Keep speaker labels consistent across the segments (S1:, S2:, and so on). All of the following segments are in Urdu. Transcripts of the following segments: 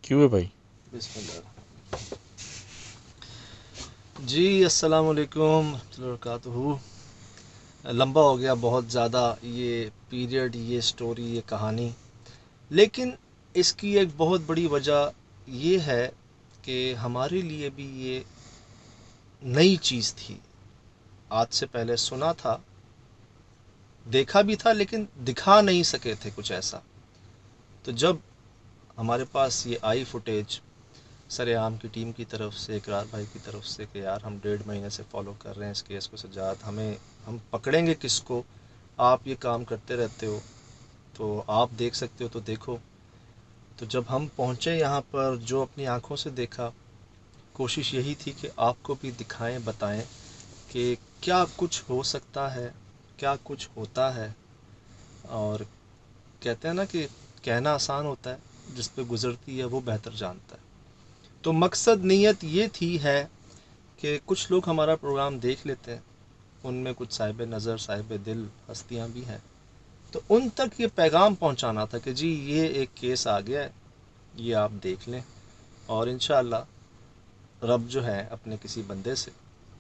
S1: کیوں ہے بھائی؟
S2: بسم اللہ جی، السلام علیکم ورحمۃ اللہ وبرکاتہ۔ لمبا ہو گیا بہت زیادہ یہ پیریڈ، یہ سٹوری، یہ کہانی، لیکن اس کی ایک بہت بڑی وجہ یہ ہے کہ ہمارے لیے بھی یہ نئی چیز تھی۔ آج سے پہلے سنا تھا، دیکھا بھی تھا، لیکن دکھا نہیں سکے تھے کچھ ایسا۔ تو جب ہمارے پاس یہ آئی فوٹیج سر عام کی ٹیم کی طرف سے، اقرار بھائی کی طرف سے، کہ یار ہم 1.5 مہینے سے فالو کر رہے ہیں اس کیس کو سجاد، ہم پکڑیں گے کس کو، آپ یہ کام کرتے رہتے ہو تو آپ دیکھ سکتے ہو تو دیکھو۔ تو جب ہم پہنچے یہاں پر، جو اپنی آنکھوں سے دیکھا، کوشش یہی تھی کہ آپ کو بھی دکھائیں، بتائیں کہ کیا کچھ ہو سکتا ہے، کیا کچھ ہوتا ہے۔ اور کہتے ہیں نا کہ کہنا آسان ہوتا ہے، جس پہ گزرتی ہے وہ بہتر جانتا ہے۔ تو مقصد، نیت یہ تھی ہے کہ کچھ لوگ ہمارا پروگرام دیکھ لیتے ہیں، ان میں کچھ صاحب نظر، صاحب دل ہستیاں بھی ہیں، تو ان تک یہ پیغام پہنچانا تھا کہ جی یہ ایک کیس آ گیا ہے، یہ آپ دیکھ لیں، اور انشاءاللہ رب جو ہے اپنے کسی بندے سے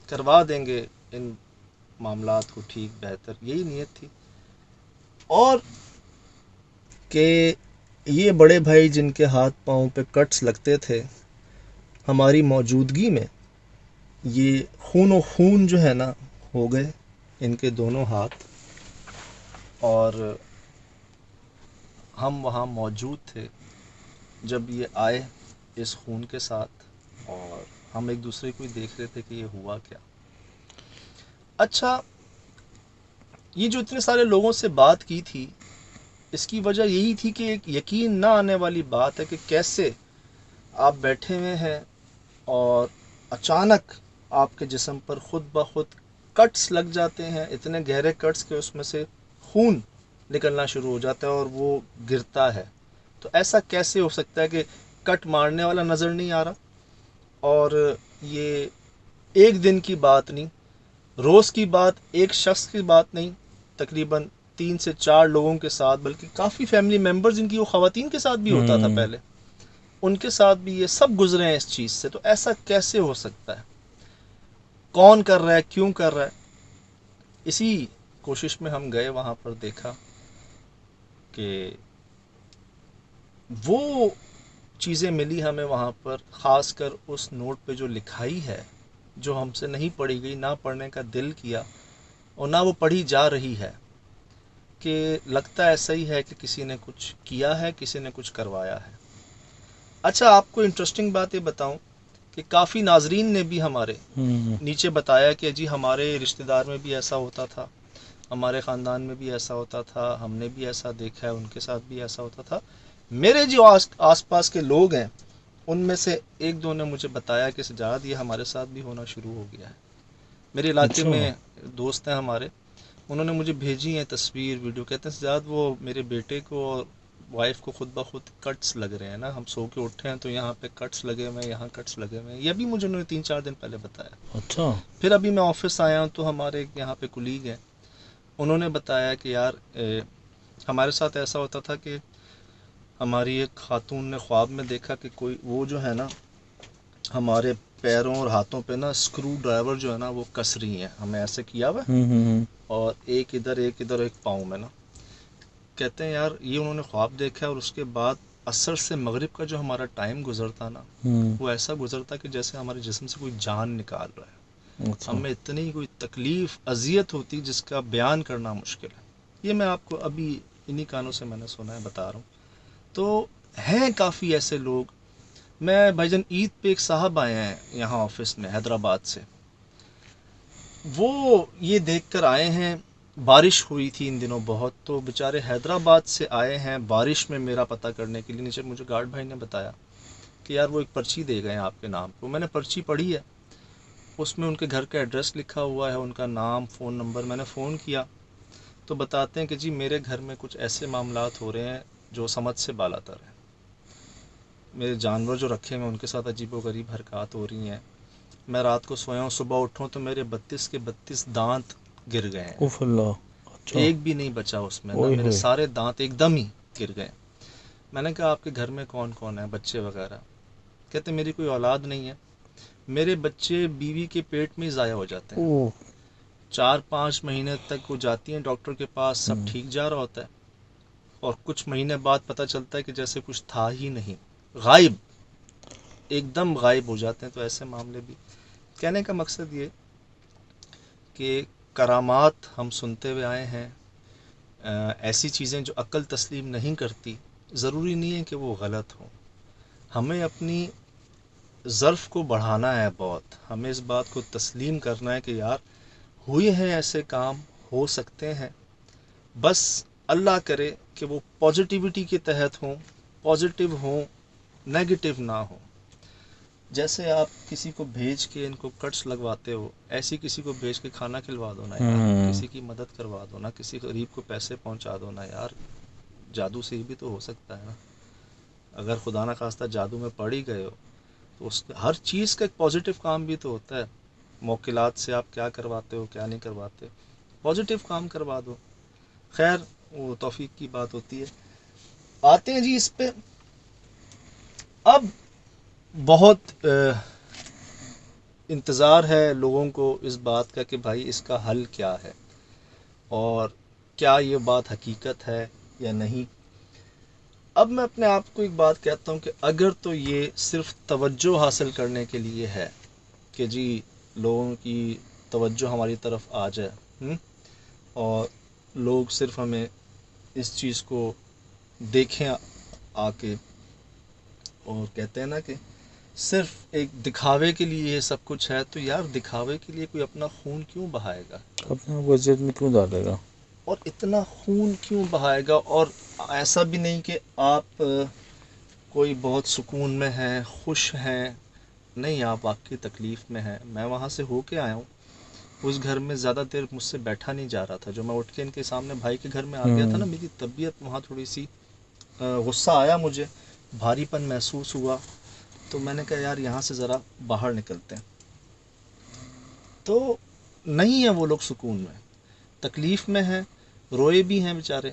S2: کروا دیں گے ان معاملات کو ٹھیک، بہتر۔ یہی نیت تھی۔ اور کہ یہ بڑے بھائی جن کے ہاتھ پاؤں پہ کٹس لگتے تھے، ہماری موجودگی میں یہ خون و خون جو ہے نا ہو گئے ان کے دونوں ہاتھ، اور ہم وہاں موجود تھے جب یہ آئے اس خون کے ساتھ، اور ہم ایک دوسرے کو ہی دیکھ رہے تھے کہ یہ ہوا کیا۔ اچھا، یہ جو اتنے سارے لوگوں سے بات کی تھی، اس کی وجہ یہی تھی کہ ایک یقین نہ آنے والی بات ہے کہ کیسے آپ بیٹھے ہوئے ہیں اور اچانک آپ کے جسم پر خود بخود کٹس لگ جاتے ہیں، اتنے گہرے کٹس کہ اس میں سے خون نکلنا شروع ہو جاتا ہے اور وہ گرتا ہے۔ تو ایسا کیسے ہو سکتا ہے کہ کٹ مارنے والا نظر نہیں آ رہا؟ اور یہ ایک دن کی بات نہیں، روز کی بات، ایک شخص کی بات نہیں، تقریباً 3 سے 4 لوگوں کے ساتھ، بلکہ کافی فیملی ممبرز، ان کی وہ خواتین کے ساتھ بھی ہوتا تھا پہلے، ان کے ساتھ بھی یہ سب گزرے ہیں اس چیز سے۔ تو ایسا کیسے ہو سکتا ہے؟ کون کر رہا ہے؟ کیوں کر رہا ہے؟ اسی کوشش میں ہم گئے وہاں پر، دیکھا کہ وہ چیزیں ملی ہمیں وہاں پر، خاص کر اس نوٹ پہ جو لکھائی ہے، جو ہم سے نہیں پڑھی گئی، نہ پڑھنے کا دل کیا اور نہ وہ پڑھی جا رہی ہے، کہ لگتا ایسا ہی ہے کہ کسی نے کچھ کیا ہے، کسی نے کچھ کروایا ہے۔ اچھا، آپ کو انٹرسٹنگ بات یہ بتاؤں کہ کافی ناظرین نے بھی ہمارے نیچے بتایا کہ جی ہمارے رشتہ دار میں بھی ایسا ہوتا تھا، ہمارے خاندان میں بھی ایسا ہوتا تھا، ہم نے بھی ایسا دیکھا ہے، ان کے ساتھ بھی ایسا ہوتا تھا۔ میرے جو آس پاس کے لوگ ہیں، ان میں سے ایک دو نے مجھے بتایا کہ سجاد یہ ہمارے ساتھ بھی ہونا شروع ہو گیا ہے۔ میرے علاقے
S1: اچھا،
S2: میں دوست ہیں ہمارے، انہوں نے مجھے بھیجی ہیں تصویر، ویڈیو، کہتے ہیں سجاد وہ میرے بیٹے کو اور وائف کو خود بخود کٹس لگ رہے ہیں نا، ہم سو کے اٹھے ہیں تو یہاں پہ کٹس لگے ہوئے ہیں، یہاں کٹس لگے ہوئے ہیں۔ یہ بھی مجھے انہوں نے 3-4 دن پہلے بتایا۔
S1: اچھا،
S2: پھر ابھی میں آفس آیا ہوں تو ہمارے یہاں پہ کلیگ ہیں، انہوں نے بتایا کہ یار ہمارے ساتھ ایسا ہوتا تھا کہ ہماری ایک خاتون نے خواب میں دیکھا کہ کوئی وہ جو ہے نا ہمارے پیروں اور ہاتھوں پہ نا اسکرو ڈرائیور جو ہے نا وہ کس رہی ہیں، ہمیں ایسے کیا ہوا اور ایک ادھر ایک ادھر، ایک پاؤں میں نا۔ کہتے ہیں یار یہ انہوں نے خواب دیکھا، اور اس کے بعد عصر سے مغرب کا جو ہمارا ٹائم گزرتا نا، وہ ایسا گزرتا کہ جیسے ہمارے جسم سے کوئی جان نکال رہا ہے،
S1: اچھا،
S2: ہمیں اتنی کوئی تکلیف، اذیت ہوتی جس کا بیان کرنا مشکل ہے۔ یہ میں آپ کو ابھی انہی کانوں سے میں نے سنا ہے، بتا رہا ہوں۔ تو ہیں کافی ایسے لوگ۔ میں بھائی جان عید پہ ایک صاحب آئے ہیں یہاں آفس میں حیدرآباد سے، وہ یہ دیکھ کر آئے ہیں، بارش ہوئی تھی ان دنوں بہت، تو بیچارے حیدرآباد سے آئے ہیں بارش میں میرا پتہ کرنے کے لیے۔ نیچے مجھے گارڈ بھائی نے بتایا کہ یار وہ ایک پرچی دے گئے ہیں آپ کے نام کو۔ میں نے پرچی پڑھی ہے، اس میں ان کے گھر کا ایڈریس لکھا ہوا ہے، ان کا نام، فون نمبر۔ میں نے فون کیا تو بتاتے ہیں کہ جی میرے گھر میں کچھ ایسے معاملات ہو رہے ہیں جو سمجھ سے بالا تر ہیں، میرے جانور جو رکھے ہیں ان کے ساتھ عجیب و غریب حرکات ہو رہی ہیں، میں رات کو سویا ہوں، صبح اٹھوں تو میرے 32 کے 32 دانت گر گئے ہیں،
S1: اوف اللہ، اچھا،
S2: ایک بھی نہیں بچا اس میں نا،
S1: اوئے
S2: میرے
S1: ہوئے،
S2: سارے دانت ایک دم ہی گر گئے۔ میں نے کہا آپ کے گھر میں کون کون ہے، بچے وغیرہ؟ کہتے میری کوئی اولاد نہیں ہے، میرے بچے بیوی کے پیٹ میں ہی ضائع ہو جاتے ہیں،
S1: اوہ
S2: 4-5 مہینے تک وہ جاتی ہیں ڈاکٹر کے پاس، سب ٹھیک جا رہا ہوتا ہے، اور کچھ مہینے بعد پتہ چلتا ہے کہ جیسے کچھ تھا ہی نہیں، غائب، ایک دم غائب ہو جاتے ہیں۔ تو ایسے معاملے بھی، کہنے کا مقصد یہ کہ کرامات ہم سنتے ہوئے آئے ہیں، ایسی چیزیں جو عقل تسلیم نہیں کرتی، ضروری نہیں ہے کہ وہ غلط ہوں۔ ہمیں اپنی ظرف کو بڑھانا ہے، بہت ہمیں اس بات کو تسلیم کرنا ہے کہ یار ہوئے ہیں ایسے کام، ہو سکتے ہیں، بس اللہ کرے کہ وہ پازیٹیوٹی کے تحت ہوں، پازیٹیو ہوں، نیگیٹو نہ ہوں۔ جیسے آپ کسی کو بھیج کے ان کو کٹس لگواتے ہو، ایسی کسی کو بھیج کے کھانا کھلوا دو نا یار، کسی کی مدد کروا دو نا، کسی غریب کو پیسے پہنچا دو نا یار، جادو سے بھی تو ہو سکتا ہے نا۔ اگر خدا نہ خواستہ جادو میں پڑ ہی گئے ہو تو اس ہر چیز کا ایک پازیٹیو کام بھی تو ہوتا ہے۔ موکلات سے آپ کیا کرواتے ہو، کیا نہیں کرواتے، پازیٹیو کام کروا دو۔ خیر وہ توفیق کی بات ہوتی ہے۔ آتے ہیں جی اس پہ، اب بہت انتظار ہے لوگوں کو اس بات کا کہ بھائی اس کا حل کیا ہے، اور کیا یہ بات حقیقت ہے یا نہیں۔ اب میں اپنے آپ کو ایک بات کہتا ہوں کہ اگر تو یہ صرف توجہ حاصل کرنے کے لیے ہے کہ جی لوگوں کی توجہ ہماری طرف آ جائے، اور لوگ صرف ہمیں اس چیز کو دیکھیں آ کے، اور کہتے ہیں نا کہ صرف ایک دکھاوے کے لیے یہ سب کچھ ہے، تو یار دکھاوے کے لیے کوئی اپنا خون کیوں بہائے گا؟
S1: اپنا بجٹ میں کیوں ڈالے گا؟
S2: اور اتنا خون کیوں بہائے گا؟ اور ایسا بھی نہیں کہ آپ کوئی بہت سکون میں ہیں، خوش ہیں، نہیں، آپ واقعی تکلیف میں ہیں۔ میں وہاں سے ہو کے آیا ہوں، اس گھر میں زیادہ دیر مجھ سے بیٹھا نہیں جا رہا تھا۔ جو میں اٹھ کے ان کے سامنے بھائی کے گھر میں آ گیا تھا نا، میری طبیعت وہاں تھوڑی سی غصہ آیا، مجھے بھاری پن محسوس ہوا، تو میں نے کہا یار یہاں سے ذرا باہر نکلتے ہیں۔ تو نہیں ہے وہ لوگ سکون میں، تکلیف میں ہیں، روئے بھی ہیں بیچارے،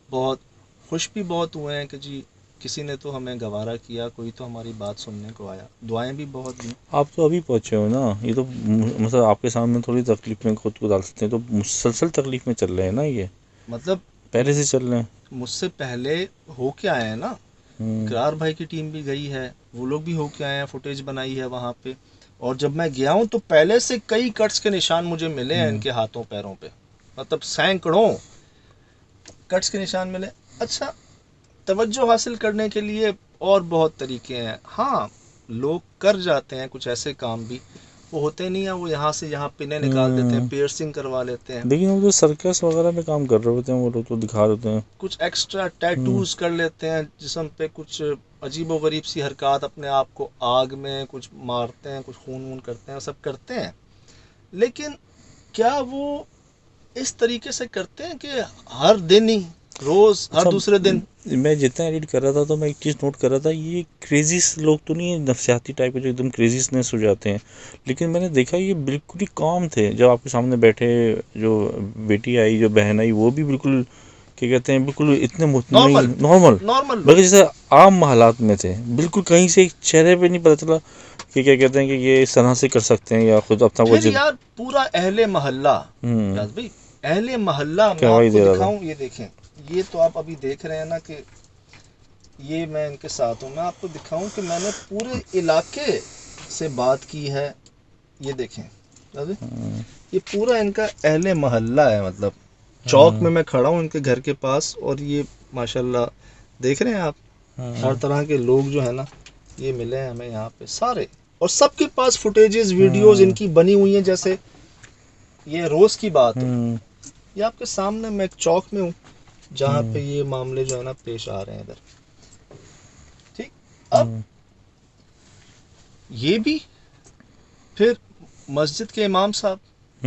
S2: بہت خوش بھی بہت ہوئے ہیں کہ جی کسی نے تو ہمیں گوارا کیا، کوئی تو ہماری بات سننے کو آیا، دعائیں بھی بہت دیں۔
S1: آپ تو ابھی پہنچے ہو نا، یہ تو مثلا آپ کے سامنے تھوڑی تکلیف میں خود کو ڈال سکتے ہیں، تو مسلسل تکلیف میں چل رہے ہیں نا، یہ
S2: مطلب
S1: پہلے سے چل رہے ہیں۔
S2: مجھ سے پہلے ہو کے آئے ہیں نا، اقرار بھائی کی ٹیم بھی گئی ہے، وہ لوگ بھی ہو کے آئے ہیں، فوٹیج بنائی ہے وہاں پہ، اور جب میں گیا ہوں تو پہلے سے کئی کٹس کے نشان مجھے ملے ہیں ان کے ہاتھوں پیروں پہ، مطلب سینکڑوں کٹس کے نشان ملے۔ اچھا، توجہ حاصل کرنے کے لیے اور بہت طریقے ہیں، ہاں لوگ کر جاتے ہیں کچھ ایسے کام بھی، وہ ہوتے نہیں ہیں، وہ یہاں سے یہاں پنے نکال دیتے ہیں، پیئرسنگ کروا لیتے ہیں،
S1: لیکن وہ تو سرکس وغیرہ میں کام کر رہے ہوتے ہیں وہ لوگ، تو دکھا دیتے ہیں
S2: کچھ ایکسٹرا ٹیٹوز کر لیتے ہیں جسم پہ، کچھ عجیب و غریب سی حرکات، اپنے آپ کو آگ میں کچھ مارتے ہیں، کچھ خون وون کرتے ہیں، سب کرتے ہیں، لیکن کیا وہ اس طریقے سے کرتے ہیں کہ ہر دن ہی، روز، ہر
S1: اچھا،
S2: دوسرے دن؟
S1: میں جتنا ایڈٹ کر رہا تھا تو میں ایک چیز نوٹ کر رہا تھا، یہ کریزیز لوگ تو نہیں ہیں نفسیاتی ٹائپ کے جو ایک دم کریزیسنس ہو جاتے ہیں، لیکن میں نے دیکھا یہ بالکل ہی کام تھے جب آپ کے سامنے بیٹھے، جو بیٹی آئی، جو بہن آئی، وہ بھی بالکل کیا کہتے ہیں، بالکل اتنے
S2: نارمل،
S1: مطمئن، نارمل،
S2: نارمل لوگ،
S1: بلکہ جیسے عام حالات میں تھے، بالکل کہیں سے چہرے پہ نہیں پتہ چلا کہ کیا کہتے ہیں کہ یہ اس طرح سے کر سکتے ہیں یا خود اپنا وہ
S2: پھر یار پورا اہل محلہ، یاز بھائی اہل محلہ، میں
S1: گواہی
S2: آپ کو
S1: دے رہا تھا۔
S2: دکھاؤں، یہ دیکھیں، یہ تو آپ ابھی دیکھ رہے ہیں نا کہ یہ میں ان کے ساتھ ہوں، میں آپ کو دکھاؤں کہ میں نے پورے علاقے سے بات کی ہے، یہ دیکھیں، یہ پورا ان کا اہل محلہ ہے، مطلب چوک میں کھڑا ہوں ان کے گھر کے پاس، اور یہ ماشاءاللہ دیکھ رہے ہیں آپ، ہر طرح کے لوگ جو ہے نا یہ ملے ہیں ہمیں یہاں پہ سارے، اور سب کے پاس فوٹیجز، ویڈیوز ان کی بنی ہوئی ہیں، جیسے یہ روز کی بات ہو۔ یہ آپ کے سامنے میں ایک چوک میں ہوں جہاں پہ یہ معاملے جو ہے نا پیش آ رہے ہیں ادھر، ٹھیک۔ اب یہ بھی پھر مسجد کے امام صاحب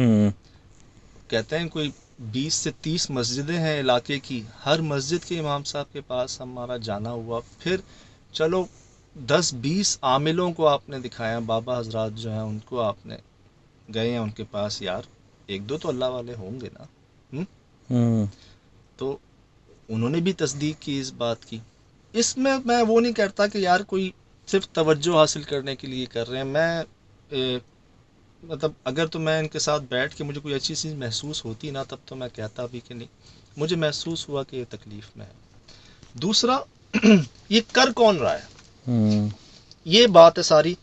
S2: کہتے ہیں کوئی 20 سے 30 مسجدیں ہیں علاقے کی، ہر مسجد کے امام صاحب کے پاس ہمارا جانا ہوا، پھر چلو 10-20 عاملوں کو آپ نے دکھایا، بابا حضرات جو ہیں ان کو آپ نے گئے ہیں ان کے پاس، یار ایک دو تو اللہ والے ہوں گے نا، تو انہوں نے بھی تصدیق کی اس بات کی۔ اس میں وہ نہیں کرتا کہ یار کوئی صرف توجہ حاصل کرنے کے لیے کر رہے ہیں. میں مطلب اگر تو میں ان کے ساتھ بیٹھ کے مجھے کوئی اچھی چیز محسوس ہوتی نا تب تو میں کہتا بھی کہ نہیں, مجھے محسوس ہوا کہ یہ تکلیف میں ہے. دوسرا یہ کر کون رہا ہے, یہ بات ہے ساری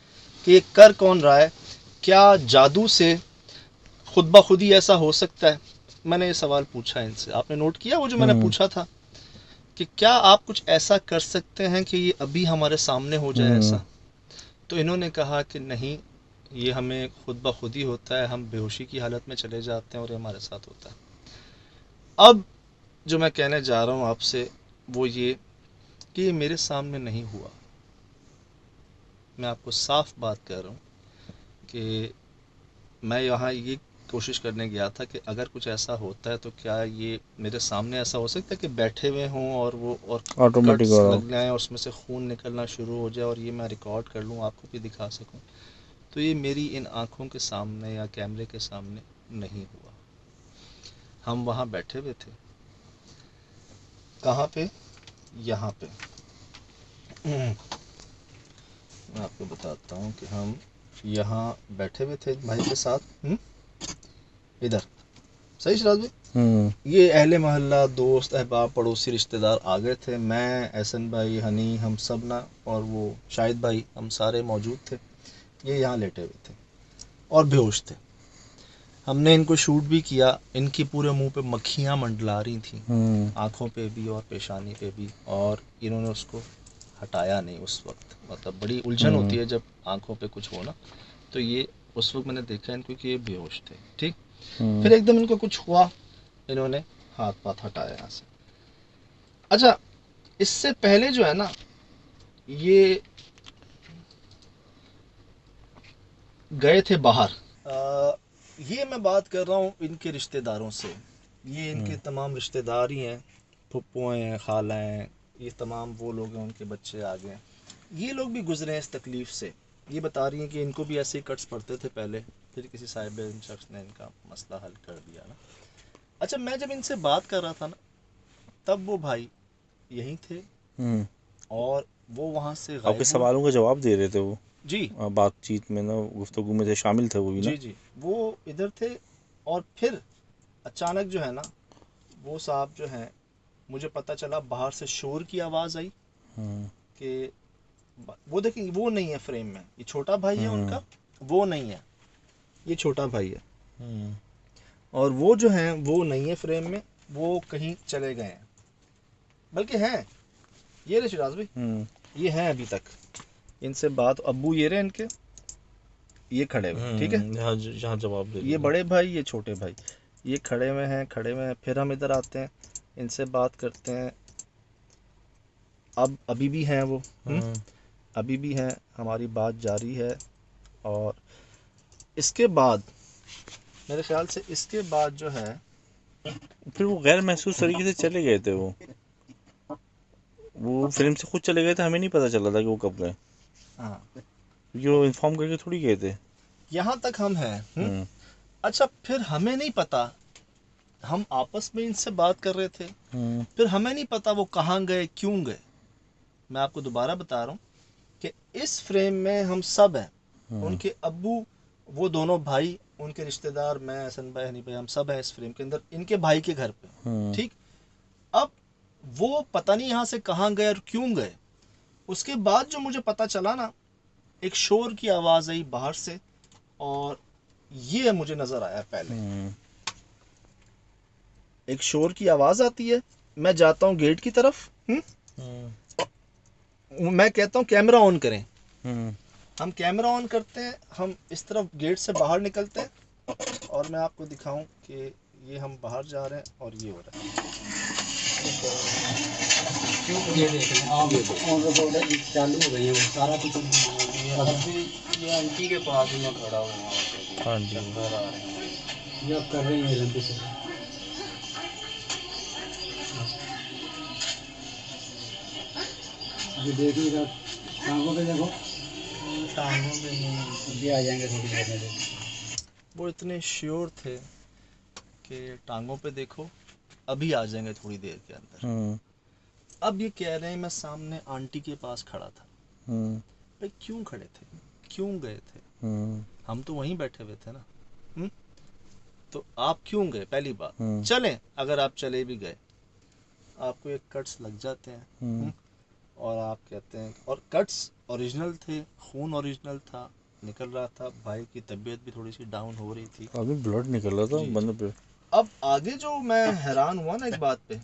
S2: کہ یہ کر کون رہا ہے. کیا جادو سے خود بخود ہی ایسا ہو سکتا ہے؟ میں نے یہ سوال پوچھا ان سے. آپ نے نوٹ کیا وہ جو میں نے پوچھا تھا کہ کیا آپ کچھ ایسا کر سکتے ہیں کہ یہ ابھی ہمارے سامنے ہو جائے ایسا؟ تو انہوں نے کہا کہ نہیں, یہ ہمیں خود بخود ہی ہوتا ہے, ہم بے ہوشی کی حالت میں چلے جاتے ہیں اور یہ ہمارے ساتھ ہوتا ہے. اب جو میں کہنے جا رہا ہوں آپ سے وہ یہ کہ یہ میرے سامنے نہیں ہوا. میں آپ کو صاف بات کہہ رہا ہوں کہ میں یہاں یہ کوشش کرنے گیا تھا کہ اگر کچھ ایسا ہوتا ہے تو کیا یہ میرے سامنے ایسا ہو سکتا ہے کہ بیٹھے ہوئے ہوں اور وہ اور
S1: آٹومیٹک
S2: کٹس
S1: ہو رہا
S2: لگ جائیں اور اس میں سے خون نکلنا شروع ہو جائے اور یہ میں ریکارڈ کر لوں, آپ کو بھی دکھا سکوں. تو یہ میری ان آنکھوں کے سامنے یا کیمرے کے سامنے نہیں ہوا. ہم وہاں بیٹھے ہوئے تھے. کہاں پہ؟ یہاں پہ. میں آپ کو بتاتا ہوں کہ ہم یہاں بیٹھے ہوئے تھے بھائی کے ساتھ. ادھر صحیح شراز بھائی, یہ اہل محلہ, دوست, احباب, پڑوسی, رشتہ دار آ گئے تھے. میں, احسن بھائی, ہنی, ہم سب نا, اور وہ شاہد بھائی, ہم سارے موجود تھے. یہ یہاں لیٹے ہوئے تھے اور بے ہوش تھے. ہم نے ان کو شوٹ بھی کیا. ان کی پورے منہ پہ مکھیاں منڈلا رہی تھیں, آنکھوں پہ بھی اور پیشانی پہ بھی, اور انہوں نے اس کو ہٹایا نہیں اس وقت. مطلب بڑی الجھن ہوتی ہے جب آنکھوں پہ کچھ ہو نا, تو یہ اس وقت میں نے دیکھا ان کو کہ یہ بے ہوش تھے. ٹھیک, پھر ایک دم ان کو کچھ ہوا, انہوں نے ہاتھ پاؤں ہٹایا یہاں سے. اچھا, اس سے پہلے جو ہے نا یہ گئے تھے باہر. یہ میں بات کر رہا ہوں ان کے رشتہ داروں سے. یہ ان کے تمام رشتہ دار ہی ہیں, پھپھو ہیں, خالہ ہیں, یہ تمام وہ لوگ ہیں, ان کے بچے آ گئے. یہ لوگ بھی گزرے ہیں اس تکلیف سے. یہ بتا رہی ہیں کہ ان کو بھی ایسے ہی کٹس پڑتے تھے پہلے, پھر کسی صاحب علم شخص نے ان کا مسئلہ حل کر دیا نا. اچھا, میں جب ان سے بات کر رہا تھا نا تب وہ بھائی یہیں تھے اور وہ وہاں سے
S1: آپ کے
S2: غائب ہوئے.
S1: سوالوں کا جواب دے رہے تھے وہ
S2: جی
S1: بات چیت میں نا, گفتگو میں سے شامل تھے وہ بھی نا.
S2: جی جی, وہ ادھر تھے. اور پھر اچانک جو ہے نا وہ صاحب جو ہیں, مجھے پتہ چلا باہر سے شور کی آواز آئی کہ وہ دیکھیں وہ نہیں ہے فریم میں, یہ چھوٹا بھائی ہے ان کا, وہ نہیں ہے, یہ چھوٹا بھائی ہے. اور وہ جو ہیں وہ نہیں ہے فریم میں, وہ کہیں چلے گئے ہیں. بلکہ ہیں یہ رہے شراز بھائی, یہ ہیں ابھی تک. ان سے بات, ابو یہ رہے ان کے, یہ کھڑے ہوئے. ٹھیک ہے,
S1: یہاں جواب دے
S2: یہ بڑے بھائی, یہ چھوٹے بھائی, یہ کھڑے ہوئے ہیں. پھر ہم ادھر آتے ہیں, ان سے بات کرتے ہیں. ابھی بھی ہیں وہ, ابھی بھی ہیں, ہماری بات جاری ہے. اور اس کے بعد میرے خیال سے اس کے بعد جو ہے
S1: پھر وہ غیر محسوس طریقے سے چلے گئے تھے. وہ فلم سے خود چلے گئے تھے, ہمیں نہیں پتہ چلا تھا کہ وہ کب گئے.
S2: ہاں,
S1: یہ وہ انفارم کر کے تھوڑی گئے تھے.
S2: یہاں تک ہم ہیں. اچھا, پھر ہمیں نہیں پتا, ہم آپس میں ان سے بات کر رہے تھے, پھر ہمیں نہیں پتا وہ کہاں گئے, کیوں گئے. میں آپ کو دوبارہ بتا رہا ہوں کہ اس فریم میں ہم سب ہیں. ان کے ابو, وہ دونوں بھائی, ان کے رشتہ دار, میں, حسن بھائی, ہنی بھائی, ہم سب ہیں اس فریم کے اندر ان کے بھائی کے گھر پہ. ٹھیک, اب وہ پتہ نہیں یہاں سے کہاں گئے اور کیوں گئے. اس کے بعد جو مجھے پتہ چلا نا, ایک شور کی آواز آئی باہر سے, اور یہ مجھے نظر آیا پہلے. ایک شور کی آواز آتی ہے, میں جاتا ہوں گیٹ کی طرف, میں کہتا ہوں کیمرہ آن کریں. ہم کیمرہ آن کرتے ہیں, ہم اس طرف گیٹ سے باہر نکلتے ہیں, اور میں آپ کو دکھاؤں کہ یہ ہم باہر جا رہے ہیں اور یہ ہو رہا ہے.
S3: یہ دیکھیں آپ چالو ہو گئی ہے, وہ سارا کچھ ابھی یہ آنٹی کے پاس میں کھڑا ہوں وہاں پہ چکر آ رہے ہیں, یہ اب کر رہی ہیں جلدی سے. ابھی دیکھیے گا ٹانگوں پہ, دیکھو ٹانگوں پہ نہیں, بھی آ جائیں گے تھوڑی دیر میں.
S2: وہ اتنے شیور تھے کہ ٹانگوں پہ دیکھو ابھی آ جائیں گے تھوڑی دیر کے اندر. اب یہ کہہ رہے ہیں میں سامنے آنٹی کے پاس کھڑا تھا. بھائی کیوں کھڑے تھے, کیوں گئے تھے؟ ہم تو وہیں بیٹھے ہوئے تھے نا. تو آپ کیوں گئے؟ پہلی بات چلیں, اگر آپ چلے بھی گئے آپ کو ایک کٹس لگ جاتے ہیں اور آپ کہتے ہیں, اور کٹس اوریجنل تھے, خون اوریجنل تھا, نکل رہا تھا, بھائی کی طبیعت بھی تھوڑی سی ڈاؤن ہو رہی تھی,
S1: ابھی بلڈ نکل رہا تھا
S2: جی
S1: بندے پہ.
S2: اب آگے جو میں حیران ہوا نا ایک بات پہ,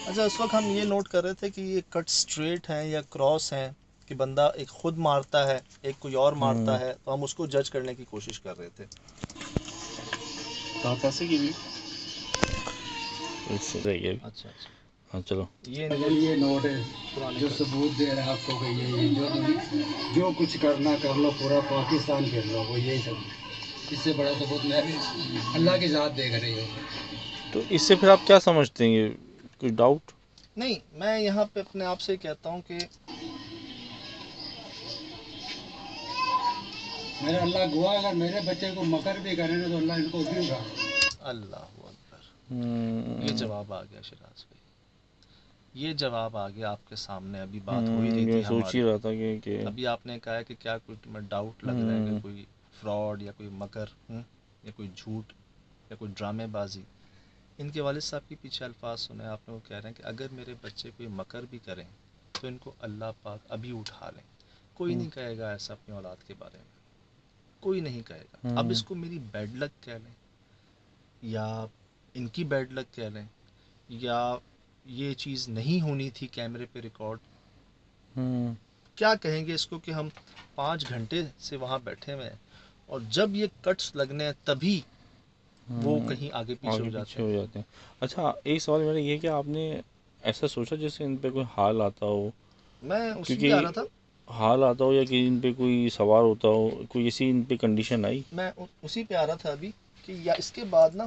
S2: اچھا اس وقت ہم یہ نوٹ کر رہے تھے کہ یہ کٹ اسٹریٹ ہیں یا کراس ہیں, کہ بندہ ایک خود مارتا ہے ایک کوئی اور مارتا ہے, تو ہم اس کو جج کرنے کی کوشش کر رہے تھے.
S3: پیسے کی بھی
S2: اچھا
S1: ہاں چلو.
S3: یہ نوٹ ہے جو ثبوت دے رہا ہے آپ کو کہ یہ جو کچھ کرنا کر لو, پورا پاکستان پھر لو, وہ یہی سب. اس سے بڑا ثبوت میں بھی اللہ کی ذات دے کر رہی ہوں.
S1: تو اس سے پھر آپ کیا سمجھتے ہیں, یہ کوئی ڈاؤٹ؟
S2: نہیں, میں یہاں پہ اپنے آپ سے کہتا ہوں کہ
S3: میرا اللہ گواہ, اگر میرے بچے کو مکر بھی کرے نا تو اللہ ان کو بھی اٹھا.
S2: اللہ اکبر, یہ جواب آ گیا شراز بھائی, یہ جواب آ گیا آپ کے سامنے. ابھی بات ہو ہی رہی تھی
S1: سوچ ہی
S2: ہماری,
S1: رہا تھا کہ
S2: ابھی آپ نے کہا کہ کیا کوئی تمہیں ڈاؤٹ لگ رہا ہے کہ کوئی فراڈ یا کوئی مکر یا کوئی جھوٹ یا کوئی ڈرامے بازی. ان کے والد صاحب کے پیچھے الفاظ سنے آپ نے, وہ کہہ رہے ہیں کہ اگر میرے بچے کوئی مکر بھی کریں تو ان کو اللہ پاک ابھی اٹھا لیں. کوئی نہیں کہے گا ایسا اپنی اولاد کے بارے میں, کوئی نہیں کہے گا. اب اس کو میری بیڈ لک کہہ لیں یا ان کی بیڈ لک کہہ لیں, یا یہ چیز نہیں ہونی تھی کیمرے پہ ریکارڈ, کیا کہیں گے اس کو کہ ہم 5 گھنٹے سے وہاں بیٹھے ہوئے ہیں اور جب یہ کٹس لگنے ہیں تبھی وہ کہیں آگے پیچھے ہو جاتے ہیں.
S1: اچھا ایک سوال میرا یہ کہ آپ نے ایسا سوچا جیسے ان پہ کوئی حال آتا ہو,
S2: میں اسی پہ آ
S1: کیونکہ
S2: رہا تھا,
S1: حال آتا ہو یا کہ ان پہ کوئی سوار ہوتا ہو, کوئی ایسی ان پہ کنڈیشن آئی؟
S2: میں اسی پہ آ رہا تھا ابھی, کہ یا اس کے بعد نا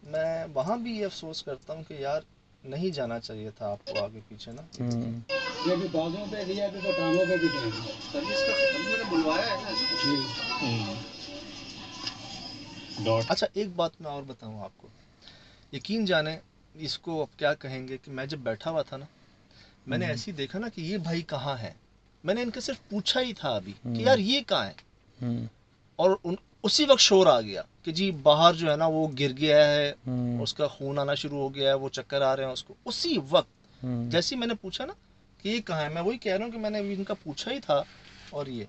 S2: میں وہاں بھی یہ افسوس کرتا ہوں کہ یار نہیں جانا چاہیے تھا آپ کو آگے پیچھے نا.
S3: یہ بھی بازوں پہ دیا, ابھی تو ٹانگوں پہ بھی دیا.
S2: سروس کا میں نے بلوایا ہے نا اس کو. اچھا ایک بات میں اور بتاؤں آپ کو, یقین جانیں اس کو اب کیا کہیں گے, کہ میں جب بیٹھا ہوا تھا نا, میں نے ایسے ہی دیکھا نا کہ یہ بھائی کہاں ہے. میں نے ان کے صرف پوچھا ہی تھا ابھی کہ یار یہ کہاں ہے, اور اسی وقت شور آ گیا کہ جی باہر جو ہے نا وہ گر گیا ہے, اس کا خون آنا شروع ہو گیا ہے, وہ چکر آ رہے ہیں اس کو. اسی وقت جیسے میں نے پوچھا نا کہ یہ کہاں ہے, میں وہی کہہ رہا ہوں کہ میں نے ابھی ان کا پوچھا ہی تھا, اور یہ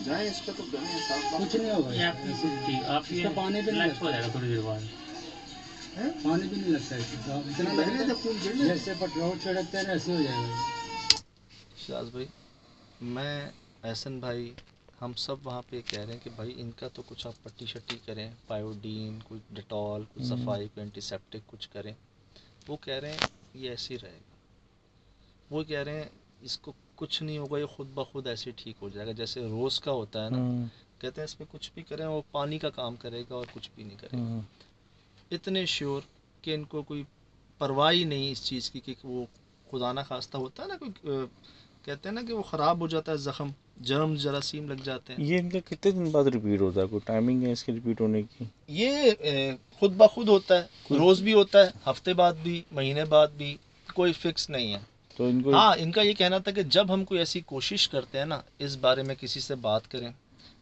S2: جائیں اس کا تو
S3: کچھ نہیں ہوگا. آپ کا پانی بھی نہیں ہو جائے گا تھوڑی دیر بعد, پانی بھی نہیں لگتا ہے اتنا, جیسے پٹرول چھڑکتے ہیں نا ایسے ہو جائے گا.
S2: شاز بھائی, میں احسن بھائی, ہم سب وہاں پہ کہہ رہے ہیں کہ بھائی ان کا تو کچھ آپ پٹی شٹی کریں, پائیوڈین, کوئی ڈیٹول, کوئی صفائی, کوئی اینٹی سیپٹک کچھ کریں. وہ کہہ رہے ہیں یہ ایسے ہی رہے گا, وہ کہہ رہے ہیں اس کو کچھ نہیں ہوگا, یہ خود بخود ایسے ٹھیک ہو جائے گا جیسے روز کا ہوتا ہے نا. کہتے ہیں اس میں کچھ بھی کریں وہ پانی کا کام کرے گا اور کچھ بھی نہیں کرے گا. اتنے شیور کہ ان کو کوئی پرواہ ہی نہیں اس چیز کی, کہ وہ خدا نہ خواستہ ہوتا ہے نا کوئی, کہتے ہیں نا کہ وہ خراب ہو جاتا ہے زخم, جرم جراثیم لگ جاتے ہیں.
S1: یہ ان کا کتنے دن بعد ریپیٹ ہوتا ہے, کوئی ٹائمنگ ہے اس کے ریپیٹ ہونے کی؟
S2: یہ خود بخود ہوتا ہے, روز بھی ہوتا ہے, ہفتے بعد بھی, مہینے بعد بھی, کوئی فکس نہیں ہے.
S1: تو ان کو
S2: ہاں ان کا یہ کہنا تھا کہ جب ہم کوئی ایسی کوشش کرتے ہیں نا, اس بارے میں کسی سے بات کریں,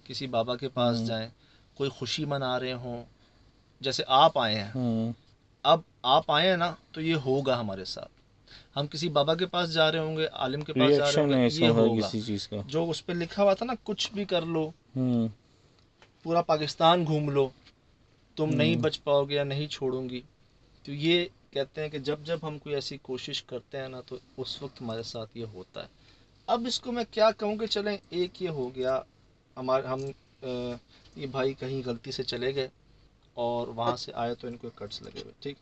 S2: کسی بابا کے پاس جائیں, کوئی خوشی منا رہے ہوں, جیسے آپ آئے ہیں, اب آپ آئے ہیں نا تو یہ ہوگا ہمارے ساتھ. ہم کسی بابا کے پاس جا رہے ہوں گے, عالم کے پاس جا رہے ہوں
S1: ریئیکشن
S2: گے,
S1: ہے اس
S2: یہ
S1: کا
S2: ہوگا
S1: کسی چیز کا.
S2: جو اس پہ لکھا ہوا تھا نا, کچھ بھی کر لو, پورا پاکستان گھوم لو, تم نہیں بچ پاؤ گے یا نہیں چھوڑوں گی. تو یہ کہتے ہیں کہ جب جب ہم کوئی ایسی کوشش کرتے ہیں نا تو اس وقت ہمارے ساتھ یہ ہوتا ہے. اب اس کو میں کیا کہوں کہ چلیں ایک یہ ہو گیا, ہم یہ بھائی کہیں غلطی سے چلے گئے اور وہاں سے آئے تو ان کو کٹس لگے ہوئے, ٹھیک.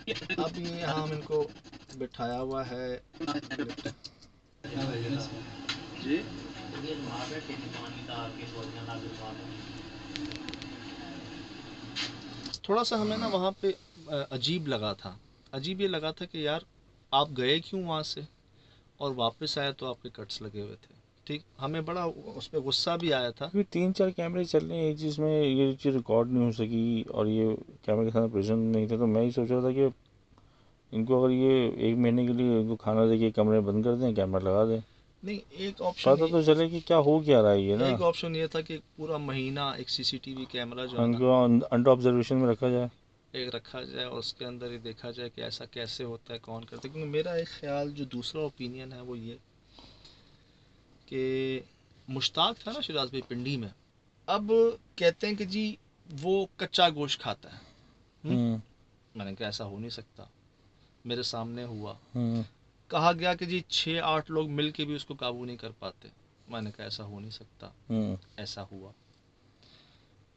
S2: اب یہاں ہم ان کو بٹھایا ہوا ہے جی. تھوڑا سا ہمیں نا وہاں پہ عجیب لگا تھا. عجیب یہ لگا تھا کہ یار آپ گئے کیوں وہاں سے اور واپس آئے تو آپ کے کٹس لگے ہوئے تھے. ٹھیک, ہمیں بڑا اس پہ غصہ بھی آیا تھا.
S1: کیونکہ 3-4 کیمرے چل رہے ہیں ایک چیز میں, یہ چیز ریکارڈ نہیں ہو سکی اور یہ کیمرے کے ساتھ پریزنٹ نہیں تھے, تو میں ہی سوچ رہا تھا کہ ان کو اگر یہ 1 مہینے کے لیے ان کو کھانا دے کے کمرے بند کر دیں, کیمرا لگا دیں,
S2: نہیں, ایک آپشن
S1: پتہ تو چلے کہ کیا ہو کیا رہا ہے یہ نا.
S2: ایک آپشن یہ تھا کہ پورا مہینہ ایک سی سی ٹی وی کیمرہ جو ہے
S1: ان
S2: نا
S1: کو انڈر آبزرویشن میں رکھا جائے,
S2: ایک رکھا جائے اور اس کے اندر ہی دیکھا جائے کہ ایسا کیسے ہوتا ہے, کون کرتا ہے. کیونکہ میرا ایک خیال جو دوسرا اوپینین ہے وہ یہ کہ مشتاق تھا نا شیراز بھائی پنڈی میں, اب کہتے ہیں کہ جی وہ کچا گوشت کھاتا ہے. میں نے کہا ایسا ہو نہیں سکتا, میرے سامنے ہوا. کہا گیا کہ جی 6-8 لوگ مل کے بھی اس کو قابو نہیں کر پاتے. میں نے کہا ایسا ہو نہیں سکتا, ایسا ہوا.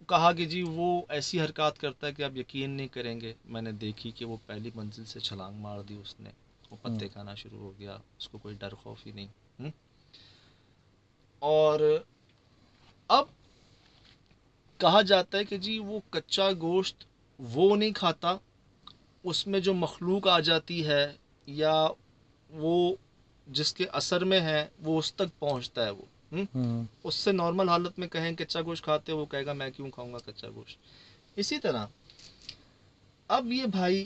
S2: کہا کہ جی وہ ایسی حرکات کرتا ہے کہ آپ یقین نہیں کریں گے. میں نے دیکھی کہ وہ پہلی منزل سے چھلانگ مار دی اس نے, وہ پتے کھانا شروع ہو گیا, اس کو کوئی ڈر خوف ہی نہیں. اور اب کہا جاتا ہے کہ جی وہ کچا گوشت وہ نہیں کھاتا, اس میں جو مخلوق آ جاتی ہے یا وہ جس کے اثر میں ہے وہ اس تک پہنچتا ہے. وہ اس سے نارمل حالت میں کہیں کچا گوشت کھاتے, وہ کہے گا میں کیوں کھاؤں گا کچا گوشت. اسی طرح اب یہ بھائی,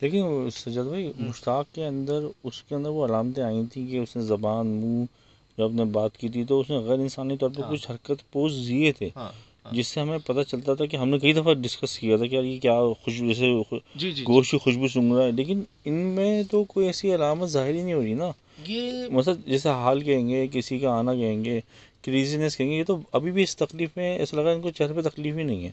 S1: لیکن سجاد بھائی مشتاق کے اندر, اس کے اندر وہ علامتیں آئی تھیں کہ اس نے زبان منہ جب نے بات کی تھی تو اس نے غیر انسانی طور پہ کچھ حرکت پوز دیے تھے, جس سے ہمیں پتہ چلتا تھا کہ ہم نے کئی دفعہ ڈسکس کیا تھا کہ یار یہ کیا خوشبو, جیسے گوشت کی خوشبو سونگھ رہا ہے, لیکن ان میں تو کوئی ایسی علامت ظاہر ہی نہیں ہو رہی نا.
S2: یہ
S1: مثلا جیسے حال کہیں گے, کسی کا آنا کہیں گے, کریزینس کہیں گے, یہ تو ابھی بھی اس تکلیف میں ایسا لگا ان کو چہرے پہ تکلیف ہی نہیں ہے.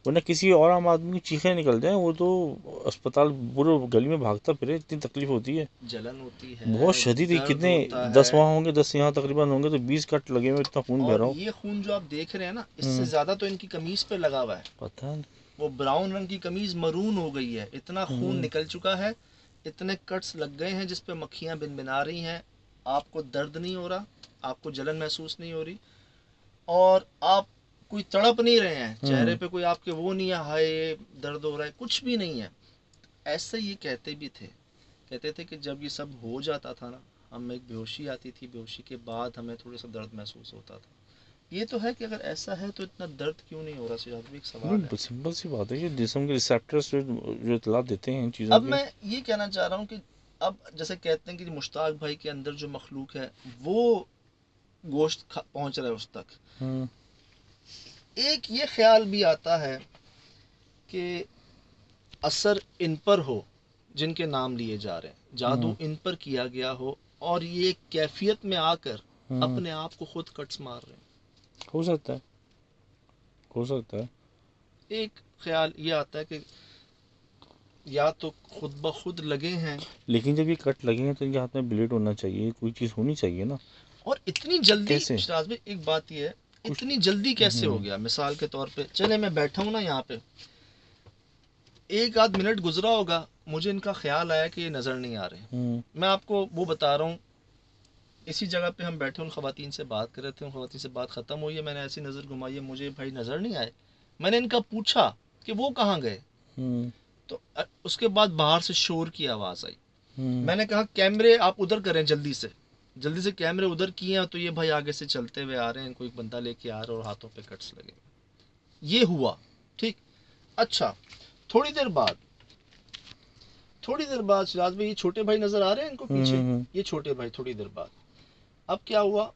S1: ورنہ کسی اور عام آدمی کی چیخیں نکل جائیں وہ تو اسپتال پورے گلی میں بھاگتا پھرے, اتنی تکلیف ہوتی ہے,
S2: جلن ہوتی ہے,
S1: بہت شدید. کتنے 10 وہاں ہوں گے, 10 یہاں تقریباً ہوں گے, تو 20 کٹ لگے ہوئے, اتنا خون بہ
S2: اور
S1: رہا ہو.
S2: یہ خون جو آپ دیکھ رہے ہیں نا, اس سے زیادہ تو ان کی قمیض پہ لگا ہوا ہے.
S1: پتہ نہیں,
S2: وہ براؤن رنگ کی قمیض مرون ہو گئی ہے, اتنا خون نکل چکا ہے, اتنے کٹس لگ گئے ہیں جس پہ مکھیاں بن بنا رہی ہیں. آپ کو درد نہیں ہو رہا, آپ کو جلن محسوس نہیں ہو رہی, اور آپ کوئی تڑپ نہیں رہے ہیں, چہرے پہ کوئی آپ کے وہ نہیں ہے ہائے درد ہو رہا ہے, کچھ بھی نہیں ہے. ایسے یہ کہتے بھی تھے, کہتے تھے کہ جب یہ سب ہو جاتا تھا نا, ہمیں ایک بیہوشی آتی تھی, بیہوشی کے بعد ہمیں تھوڑا سا درد محسوس ہوتا تھا. یہ تو ہے کہ اگر ایسا ہے تو اتنا درد کیوں نہیں ہو رہا سجاد بھی, ایک سوال ہے.
S1: سمپل سی بات ہے کہ جسم کے ریسیپٹرز جو اطلاع دیتے ہیں ان چیزوں
S2: اب
S1: کی.
S2: میں یہ کہنا چاہ رہا ہوں کہ اب جیسے کہتے ہیں کہ مشتاق بھائی کے اندر جو مخلوق ہے وہ گوشت پہنچ رہا ہے اس تک. ایک یہ خیال بھی آتا ہے کہ اثر ان پر ہو جن کے نام لیے جا رہے ہیں, جادو ان پر کیا گیا ہو, اور یہ کیفیت میں آ کر اپنے آپ کو خود کٹس مار رہے ہیں.
S1: ہو سکتا ہے, ہو سکتا ہے.
S2: ایک خیال یہ آتا ہے کہ یا تو خود بخود لگے ہیں,
S1: لیکن جب یہ کٹ لگے ہیں تو ان کے ہاتھ میں بلیڈ ہونا چاہیے, کوئی چیز ہونی چاہیے نا.
S2: اور اتنی جلدی
S1: کیسے
S2: شراز بھائی ایک بات یہ ہے, اتنی جلدی کیسے ہو گیا. مثال کے طور پہ چلے میں بیٹھا ہوں نا یہاں پہ, 1-8 منٹ گزرا ہوگا, مجھے ان کا خیال آیا کہ یہ نظر نہیں آ رہے. میں آپ کو وہ بتا رہا ہوں, اسی جگہ پہ ہم بیٹھے ان خواتین سے بات کر رہے تھے, ان خواتین سے بات ختم ہوئی ہے, میں نے ایسی نظر گھمائی ہے, مجھے بھائی نظر نہیں آئے. میں نے ان کا پوچھا کہ وہ کہاں گئے, تو اس کے بعد باہر سے شور کی آواز آئی. میں نے کہا کیمرے آپ ادھر کریں, جلدی سے کیمرے ادھر کیے ہیں, تو یہ بھائی آگے سے چلتے ہوئے آ رہے ہیں, کوئی بندہ لے کے آ رہا ہے اور ہاتھوں پہ کٹس لگے. یہ ہوا ٹھیک. اچھا تھوڑی دیر بعد شراز بھائی یہ چھوٹے بھائی نظر آ رہے ہیں ان کو پیچھے, یہ چھوٹے بھائی تھوڑی دیر بعد. اب کیا ہوا,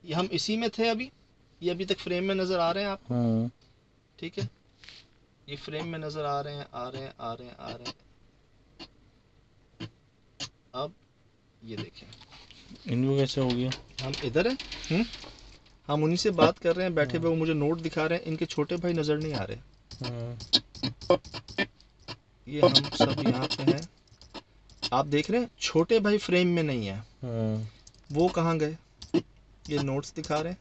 S2: یہ ہم اسی میں تھے ابھی, یہ ابھی تک فریم میں نظر آ رہے ہیں آپ کو, ٹھیک ہے, یہ فریم میں نظر آ رہے ہیں. اب یہ دیکھیں
S1: ان کو کیسے ہو گیا,
S2: ہم ادھر ہیں, ہم انہیں سے بات کر رہے ہیں بیٹھے ہوئے, وہ مجھے نوٹ دکھا رہے ہیں, ان کے چھوٹے بھائی نظر نہیں آ رہے. یہ ہم سب یہاں پہ ہیں, آپ دیکھ رہے ہیں چھوٹے بھائی فریم میں نہیں ہے, وہ کہاں گئے, یہ نوٹس دکھا رہے ہیں.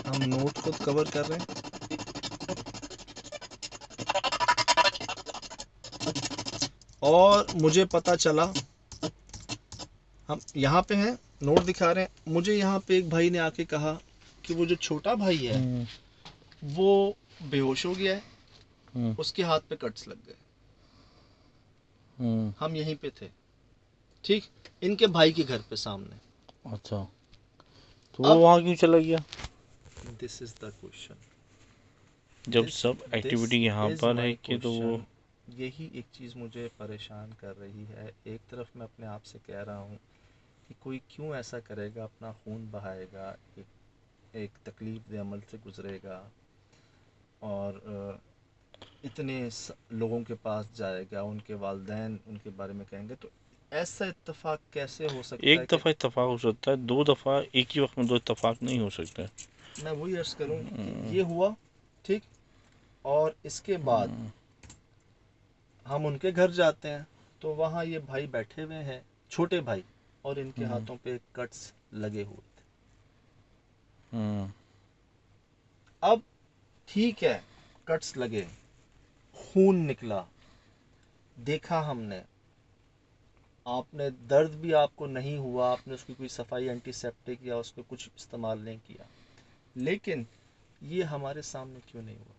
S2: ہم ہم نوٹ کو کور کر رہے ہیں. اور مجھے پتا چلا، ہم یہاں پہ ہیں، نوٹ دکھا رہے ہیں. مجھے یہاں پہ ایک بھائی نے آ کے کہا کہ وہ جو چھوٹا بھائی ہے وہ بے ہوش ہو گیا ہے، اس کے ہاتھ پہ کٹس لگ گئے. ہم یہیں پہ تھے، ٹھیک، ان کے بھائی کے گھر پہ سامنے.
S1: اچھا، تو وہ وہاں کیوں چلا گیا
S2: دس از دا کوشچن.
S1: جب سب ایکٹیویٹی یہاں پر ہے کہ تو وہ
S2: یہی ایک چیز مجھے پریشان کر رہی ہے. ایک طرف میں اپنے آپ سے کہہ رہا ہوں کہ کوئی کیوں ایسا کرے گا، اپنا خون بہائے گا، ایک تکلیف دہ عمل سے گزرے گا اور اتنے لوگوں کے پاس جائے گا، ان کے والدین ان کے بارے میں کہیں گے. تو ایسا اتفاق کیسے ہو سکتا ہے
S1: ایک
S2: کہ
S1: دفعہ اتفاق ہو سکتا ہے، 2 دفعہ ایک ہی وقت میں 2 اتفاق نہیں ہو سکتا.
S2: میں وہی عرض کروں کہ یہ ہوا، ٹھیک، اور اس کے بعد ہم ان کے گھر جاتے ہیں تو وہاں یہ بھائی بیٹھے ہوئے ہیں، چھوٹے بھائی، اور ان کے ہاتھوں پہ کٹس لگے ہوئے تھے. اب ٹھیک ہے، کٹس لگے، خون نکلا، دیکھا ہم نے، آپ نے درد بھی آپ کو نہیں ہوا، آپ نے اس کی کوئی صفائی اینٹی سیپٹک یا اس پہ کچھ استعمال نہیں کیا، لیکن یہ ہمارے سامنے کیوں نہیں ہوا؟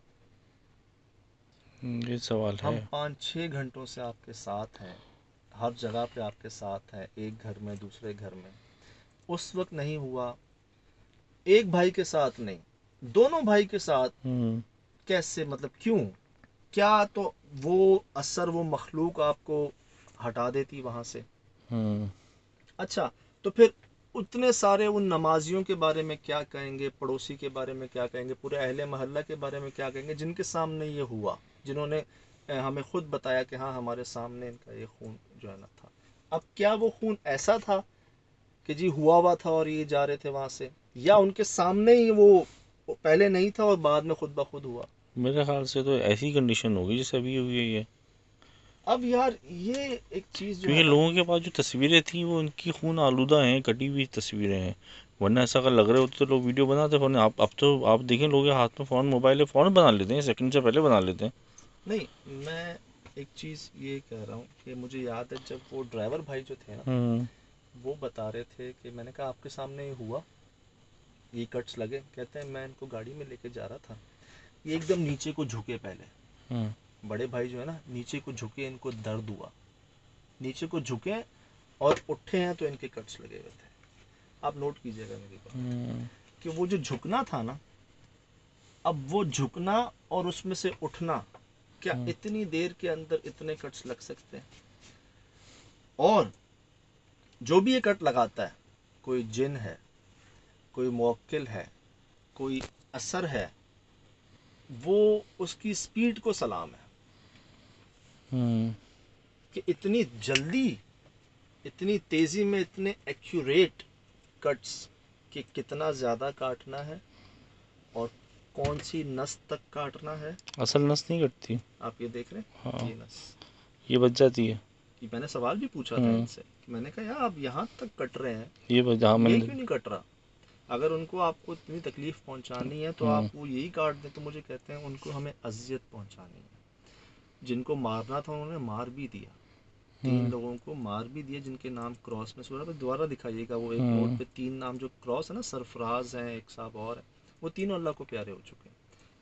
S1: یہ سوال
S2: ہم
S1: ہے.
S2: 5-6 گھنٹوں سے آپ کے ساتھ ہیں، ہر جگہ پہ آپ کے ساتھ ہیں، ایک گھر میں دوسرے گھر میں، اس وقت نہیں ہوا. ایک بھائی کے ساتھ نہیں، دونوں بھائی کے ساتھ کیسے؟ مطلب کیوں؟ کیا تو وہ اثر، وہ مخلوق آپ کو ہٹا دیتی وہاں سے؟ اچھا، تو پھر اتنے سارے ان نمازیوں کے بارے میں کیا کہیں گے، پڑوسی کے بارے میں کیا کہیں گے، پورے اہل محلہ کے بارے میں کیا کہیں گے، جن کے سامنے یہ ہوا، جنہوں نے ہمیں خود بتایا کہ ہاں ہمارے سامنے ان کا یہ خون جو ہے نا تھا. اب کیا وہ خون ایسا تھا کہ جی ہوا تھا اور یہ جا رہے تھے وہاں سے، یا ان کے سامنے ہی وہ پہلے نہیں تھا اور بعد میں خود بخود ہوا؟
S1: میرے خیال سے تو ایسی کنڈیشن ہوگی جیسے ابھی ہوئی ہے یہ.
S2: اب یار یہ ایک چیز جو ہے
S1: کیونکہ
S2: نا،
S1: لوگوں کے پاس جو تصویریں تھیں وہ ان کی خون آلودہ ہیں، کٹی ہوئی تصویریں ہیں. ورنہ ایسا اگر لگ رہے ہوتے تو لوگ ویڈیو بناتے فوراً. اب تو آپ دیکھیں لوگوں کے ہاتھ میں فوراً موبائل ہے، فوراً بنا لیتے ہیں، سیکنڈ سے پہلے بنا لیتے ہیں.
S2: نہیں، میں ایک چیز یہ کہہ رہا ہوں کہ مجھے یاد ہے جب وہ ڈرائیور بھائی جو تھے نا، وہ بتا رہے تھے کہ میں نے کہا آپ کے سامنے یہ ہوا، یہ کٹس لگے؟ کہتے ہیں میں ان کو گاڑی میں لے کے جا رہا تھا، یہ ایک دم نیچے کو جھکے، پہلے بڑے بھائی جو ہے نا نیچے کو جھکے، ان کو درد ہوا، نیچے کو جھکے اور اٹھے ہیں تو ان کے کٹس لگے ہوئے تھے. آپ نوٹ کیجئے گا میری بات کہ وہ جو جھکنا تھا نا، اب وہ جھکنا اور اس میں سے اٹھنا، کیا اتنی دیر کے اندر اتنے کٹس لگ سکتے ہیں؟ اور جو بھی یہ کٹ لگاتا ہے، کوئی جن ہے، کوئی موکل ہے، کوئی اثر ہے، وہ اس کی سپیڈ کو سلام ہے کہ اتنی جلدی، اتنی تیزی میں، اتنے ایکیوریٹ کٹس کہ کتنا زیادہ کاٹنا ہے اور کون سی نس تک کاٹنا ہے.
S1: اصل نس نہیں کٹتی،
S2: آپ یہ دیکھ رہے ہیں، یہ نس
S1: یہ بچ جاتی ہے.
S2: میں نے سوال بھی پوچھا تھا ان سے کہ میں نے کہا یار آپ یہاں تک کٹ رہے ہیں،
S1: یہ
S2: کیوں نہیں کٹ رہا؟ اگر ان کو آپ کو اتنی تکلیف پہنچانی ہے تو آپ وہ یہی کاٹ دیں. تو مجھے کہتے ہیں ان کو ہمیں اذیت پہنچانی ہے. جن کو مارنا تھا انہوں نے مار بھی دیا، 3 لوگوں کو مار بھی دیا جن کے نام کراس میں سورہ پہ دوبارہ دکھائیے گا، وہ ایک نوٹ پہ 3 نام جو کراس ہے نا، سرفراز ہیں، ایک صاحب اور ہیں، وہ تینوں اللہ کو پیارے ہو چکے ہیں.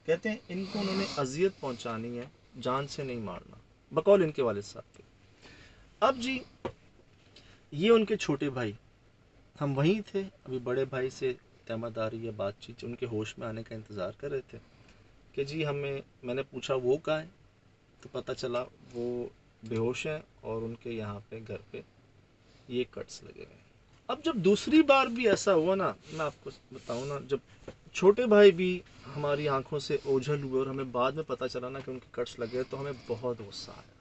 S2: کہتے ہیں ان کو انہوں نے اذیت پہنچانی ہے، جان سے نہیں مارنا، بقول ان کے والد صاحب کے. اب جی یہ ان کے چھوٹے بھائی، ہم وہیں تھے، ابھی بڑے بھائی سے تیمارداری یا بات چیت، ان کے ہوش میں آنے کا انتظار کر رہے تھے کہ جی میں نے پوچھا وہ کہاں ہے، تو پتہ چلا وہ بے ہوش ہیں اور ان کے یہاں پہ گھر پہ یہ کٹس لگے ہوئے ہیں. اب جب دوسری بار بھی ایسا ہوا نا، میں آپ کو بتاؤں نا، جب چھوٹے بھائی بھی ہماری آنکھوں سے اوجھل ہوئے اور ہمیں بعد میں پتہ چلا نا کہ ان کے کٹس لگے، تو ہمیں بہت غصہ آیا.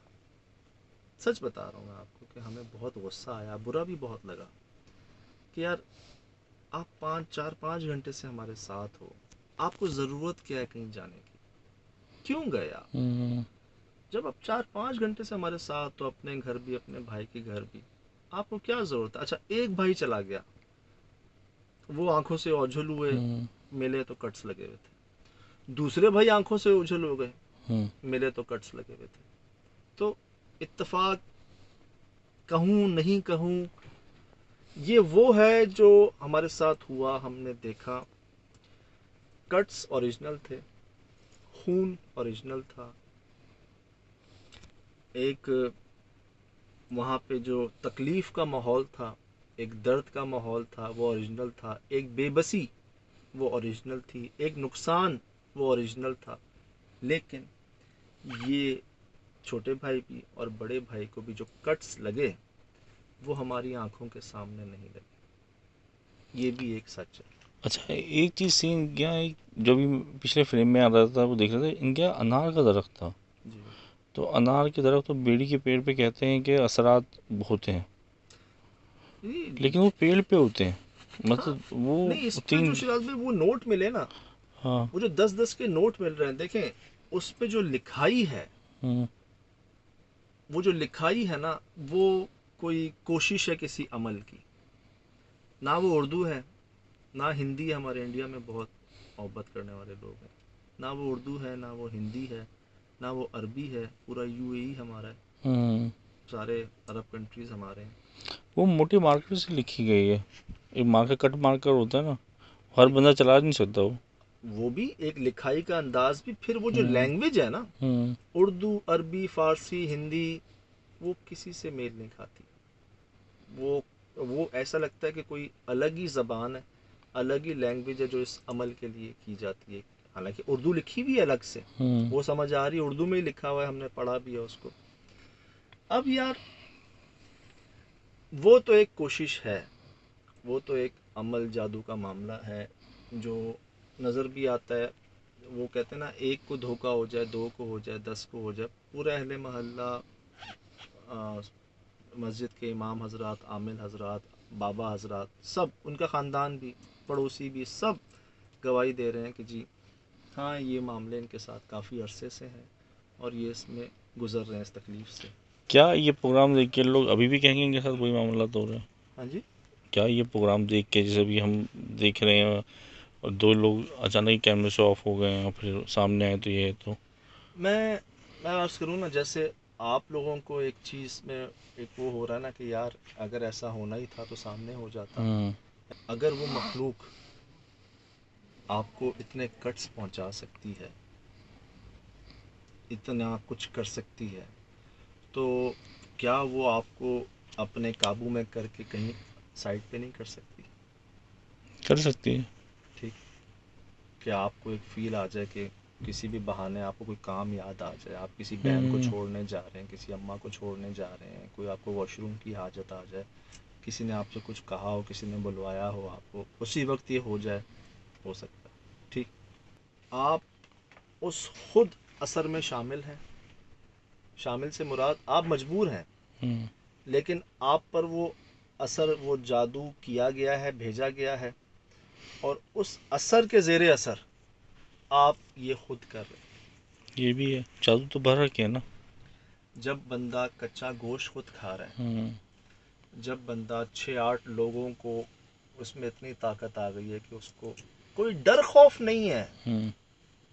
S2: سچ بتا رہا ہوں میں آپ کو کہ ہمیں بہت غصہ آیا، برا بھی بہت لگا کہ یار آپ 4-5 گھنٹے سے ہمارے ساتھ ہو، آپ کو ضرورت کیا ہے کہیں جانے کی؟ کیوں گئے آپ؟ جب آپ 4-5 گھنٹے سے ہمارے ساتھ ہو، اپنے گھر بھی، اپنے بھائی کے گھر بھی، آپ کو کیا ضرورت ہے؟ اچھا ایک بھائی چلا گیا، وہ آنکھوں سے اوجھل ہوئے، ملے تو کٹس لگے ہوئے تھے. دوسرے بھائی آنکھوں سے اوجھل ہو گئے, ملے تو کٹس لگے ہوئے تھے. تو اتفاق کہوں نہیں کہوں, یہ وہ ہے جو ہمارے ساتھ ہوا, ہم نے دیکھا. کٹس اوریجنل تھے, خون اوریجنل تھا, ایک وہاں پہ جو تکلیف کا ماحول تھا, ایک درد کا ماحول تھا, وہ اوریجنل تھا. ایک بے بسی وہ اوریجنل تھی, ایک نقصان وہ اوریجنل تھا. لیکن یہ چھوٹے بھائی بھی اور بڑے بھائی کو بھی جو کٹس لگے وہ ہماری آنکھوں کے سامنے نہیں لگے. یہ بھی ایک سچ ہے.
S1: اچھا ایک چیز سین کیا ہے, جو بھی پچھلے فریم میں آ رہا تھا وہ دیکھ رہے تھے, ان کے انار کا درخت تھا.
S2: جی
S1: تو انار کے درخت تو بیڑی کے پیڑ پہ کہتے ہیں کہ اثرات ہوتے ہیں, لیکن وہ پیڑ پہ ہوتے ہیں. مطلب وہ
S2: نہیں, اس پہ جو
S1: 3.
S2: شراز بھائی وہ نوٹ ملے نا,
S1: ہاں.
S2: وہ جو 10-10 کے نوٹ مل رہے ہیں, دیکھیں اس پہ جو لکھائی ہے, وہ جو لکھائی ہے نا, وہ کوئی کوشش ہے کسی عمل کی. نہ وہ اردو ہے, نہ ہندی. ہمارے انڈیا میں بہت محبت کرنے والے لوگ ہیں. نہ وہ اردو ہے, نہ وہ ہندی ہے, نہ وہ عربی ہے. پورا UAE ہمارا ہے, سارے عرب کنٹریز ہمارے ہیں.
S1: وہ موٹی مارکر سے لکھی گئی ہے. ایک مارکر کٹ مارکر ہوتا ہے نا, ہر بندہ چلا نہیں سکتا
S2: وہ بھی ایک لکھائی کا انداز بھی. پھر وہ جو لینگویج ہے نا, اردو, عربی, فارسی, ہندی, وہ کسی سے میل نہیں کھاتی. وہ ایسا لگتا ہے کہ کوئی الگ ہی زبان ہے, الگ ہی لینگویج ہے جو اس عمل کے لیے کی جاتی ہے. حالانکہ اردو لکھی بھی ہے الگ سے, وہ سمجھ آ رہی, اردو میں ہی لکھا ہوا ہے, ہم نے پڑھا بھی ہے اس کو. اب یار وہ تو ایک کوشش ہے, وہ تو ایک عمل جادو کا معاملہ ہے جو نظر بھی آتا ہے. وہ کہتے ہیں نا, ایک کو دھوکہ ہو جائے, 2 کو ہو جائے, 10 کو ہو جائے, پورا اہل محلہ, مسجد کے امام حضرات, عامل حضرات, بابا حضرات, سب ان کا خاندان بھی, پڑوسی بھی, سب گواہی دے رہے ہیں کہ جی ہاں یہ معاملے ان کے ساتھ کافی عرصے سے ہیں اور یہ اس میں گزر رہے ہیں اس تکلیف سے.
S1: کیا یہ پروگرام دیکھ کے لوگ ابھی بھی کہیں گے ان کے ساتھ کوئی معاملات ہو رہے ہیں؟
S2: ہاں جی,
S1: کیا یہ پروگرام دیکھ کے, جیسے ابھی ہم دیکھ رہے ہیں اور 2 لوگ اچانک کیمرے سے آف ہو گئے ہیں اور پھر سامنے آئے تو یہ تو
S2: میں عرض کروں نا, جیسے آپ لوگوں کو ایک چیز میں ایک وہ ہو رہا ہے نا کہ یار اگر ایسا ہونا ہی تھا تو سامنے ہو جاتا. اگر وہ مخلوق آپ کو اتنے کٹس پہنچا سکتی ہے, اتنا کچھ کر سکتی ہے, تو کیا وہ آپ کو اپنے قابو میں کر کے کہیں سائڈ پہ نہیں کر سکتی؟
S1: کر سکتی ہے.
S2: ٹھیک, کیا آپ کو ایک فیل آ جائے کہ کسی بھی بہانے آپ کو کوئی کام یاد آ جائے, آپ کسی بہن کو چھوڑنے جا رہے ہیں, کسی اماں کو چھوڑنے جا رہے ہیں, کوئی آپ کو واش روم کی حاجت آ جائے, کسی نے آپ سے کچھ کہا ہو, کسی نے بلوایا ہو آپ کو, اسی وقت یہ ہو جائے, ہو سکتا ہے. ٹھیک, آپ اس خود اثر میں شامل ہیں. شامل سے مراد آپ مجبور ہیں, لیکن آپ پر وہ اثر, وہ جادو کیا گیا ہے, بھیجا گیا ہے, اور اس اثر کے زیر اثر آپ یہ خود کر رہے ہیں.
S1: یہ بھی ہے, جادو تو بھر رکھے ہے نا.
S2: جب بندہ کچا گوشت خود کھا رہا ہے, جب بندہ 6-8 لوگوں کو, اس میں اتنی طاقت آ گئی ہے کہ اس کو کوئی ڈر خوف نہیں ہے,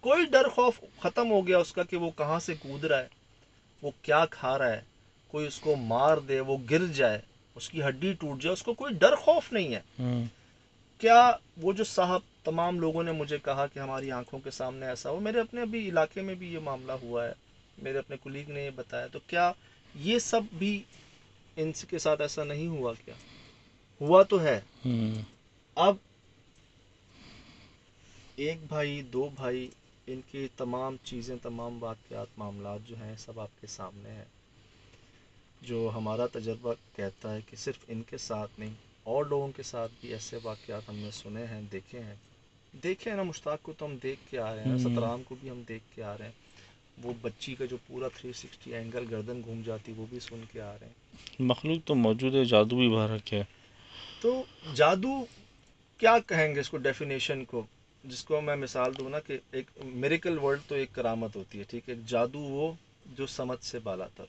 S2: کوئی ڈر خوف ختم ہو گیا اس کا کہ وہ کہاں سے کود رہا ہے, وہ کیا کھا رہا ہے. کوئی اس کو مار دے, وہ گر جائے, اس کی ہڈی ٹوٹ جائے, اس کو کوئی ڈر خوف نہیں ہے. کیا وہ جو صاحب تمام لوگوں نے مجھے کہا کہ ہماری آنکھوں کے سامنے ایسا ہو, میرے اپنے ابھی علاقے میں بھی یہ معاملہ ہوا ہے, میرے اپنے کولیگ نے یہ بتایا, تو کیا یہ سب بھی ان کے ساتھ ایسا نہیں ہوا؟ کیا ہوا تو ہے. اب 1 بھائی 2 بھائی, ان کی تمام چیزیں, تمام واقعات, معاملات جو ہیں سب آپ کے سامنے ہیں. جو ہمارا تجربہ کہتا ہے کہ صرف ان کے ساتھ نہیں, اور لوگوں کے ساتھ بھی ایسے واقعات ہم نے سنے ہیں, دیکھے ہیں نا. مشتاق کو تو ہم دیکھ کے آ رہے ہیں, سترام کو بھی ہم دیکھ کے آ رہے ہیں, وہ بچی کا جو پورا 360 اینگل گردن گھوم جاتی, وہ بھی سن کے آ رہے ہیں.
S1: مخلوق تو موجود ہے, جادو بھی بھر رکھے ہے.
S2: تو جادو کیا کہیں گے اس کو, ڈیفینیشن کو, جس کو میں مثال دوں نا کہ ایک میریکل ورڈ تو ایک کرامت ہوتی ہے, ٹھیک ہے. جادو وہ جو سمجھ سے بالا تر,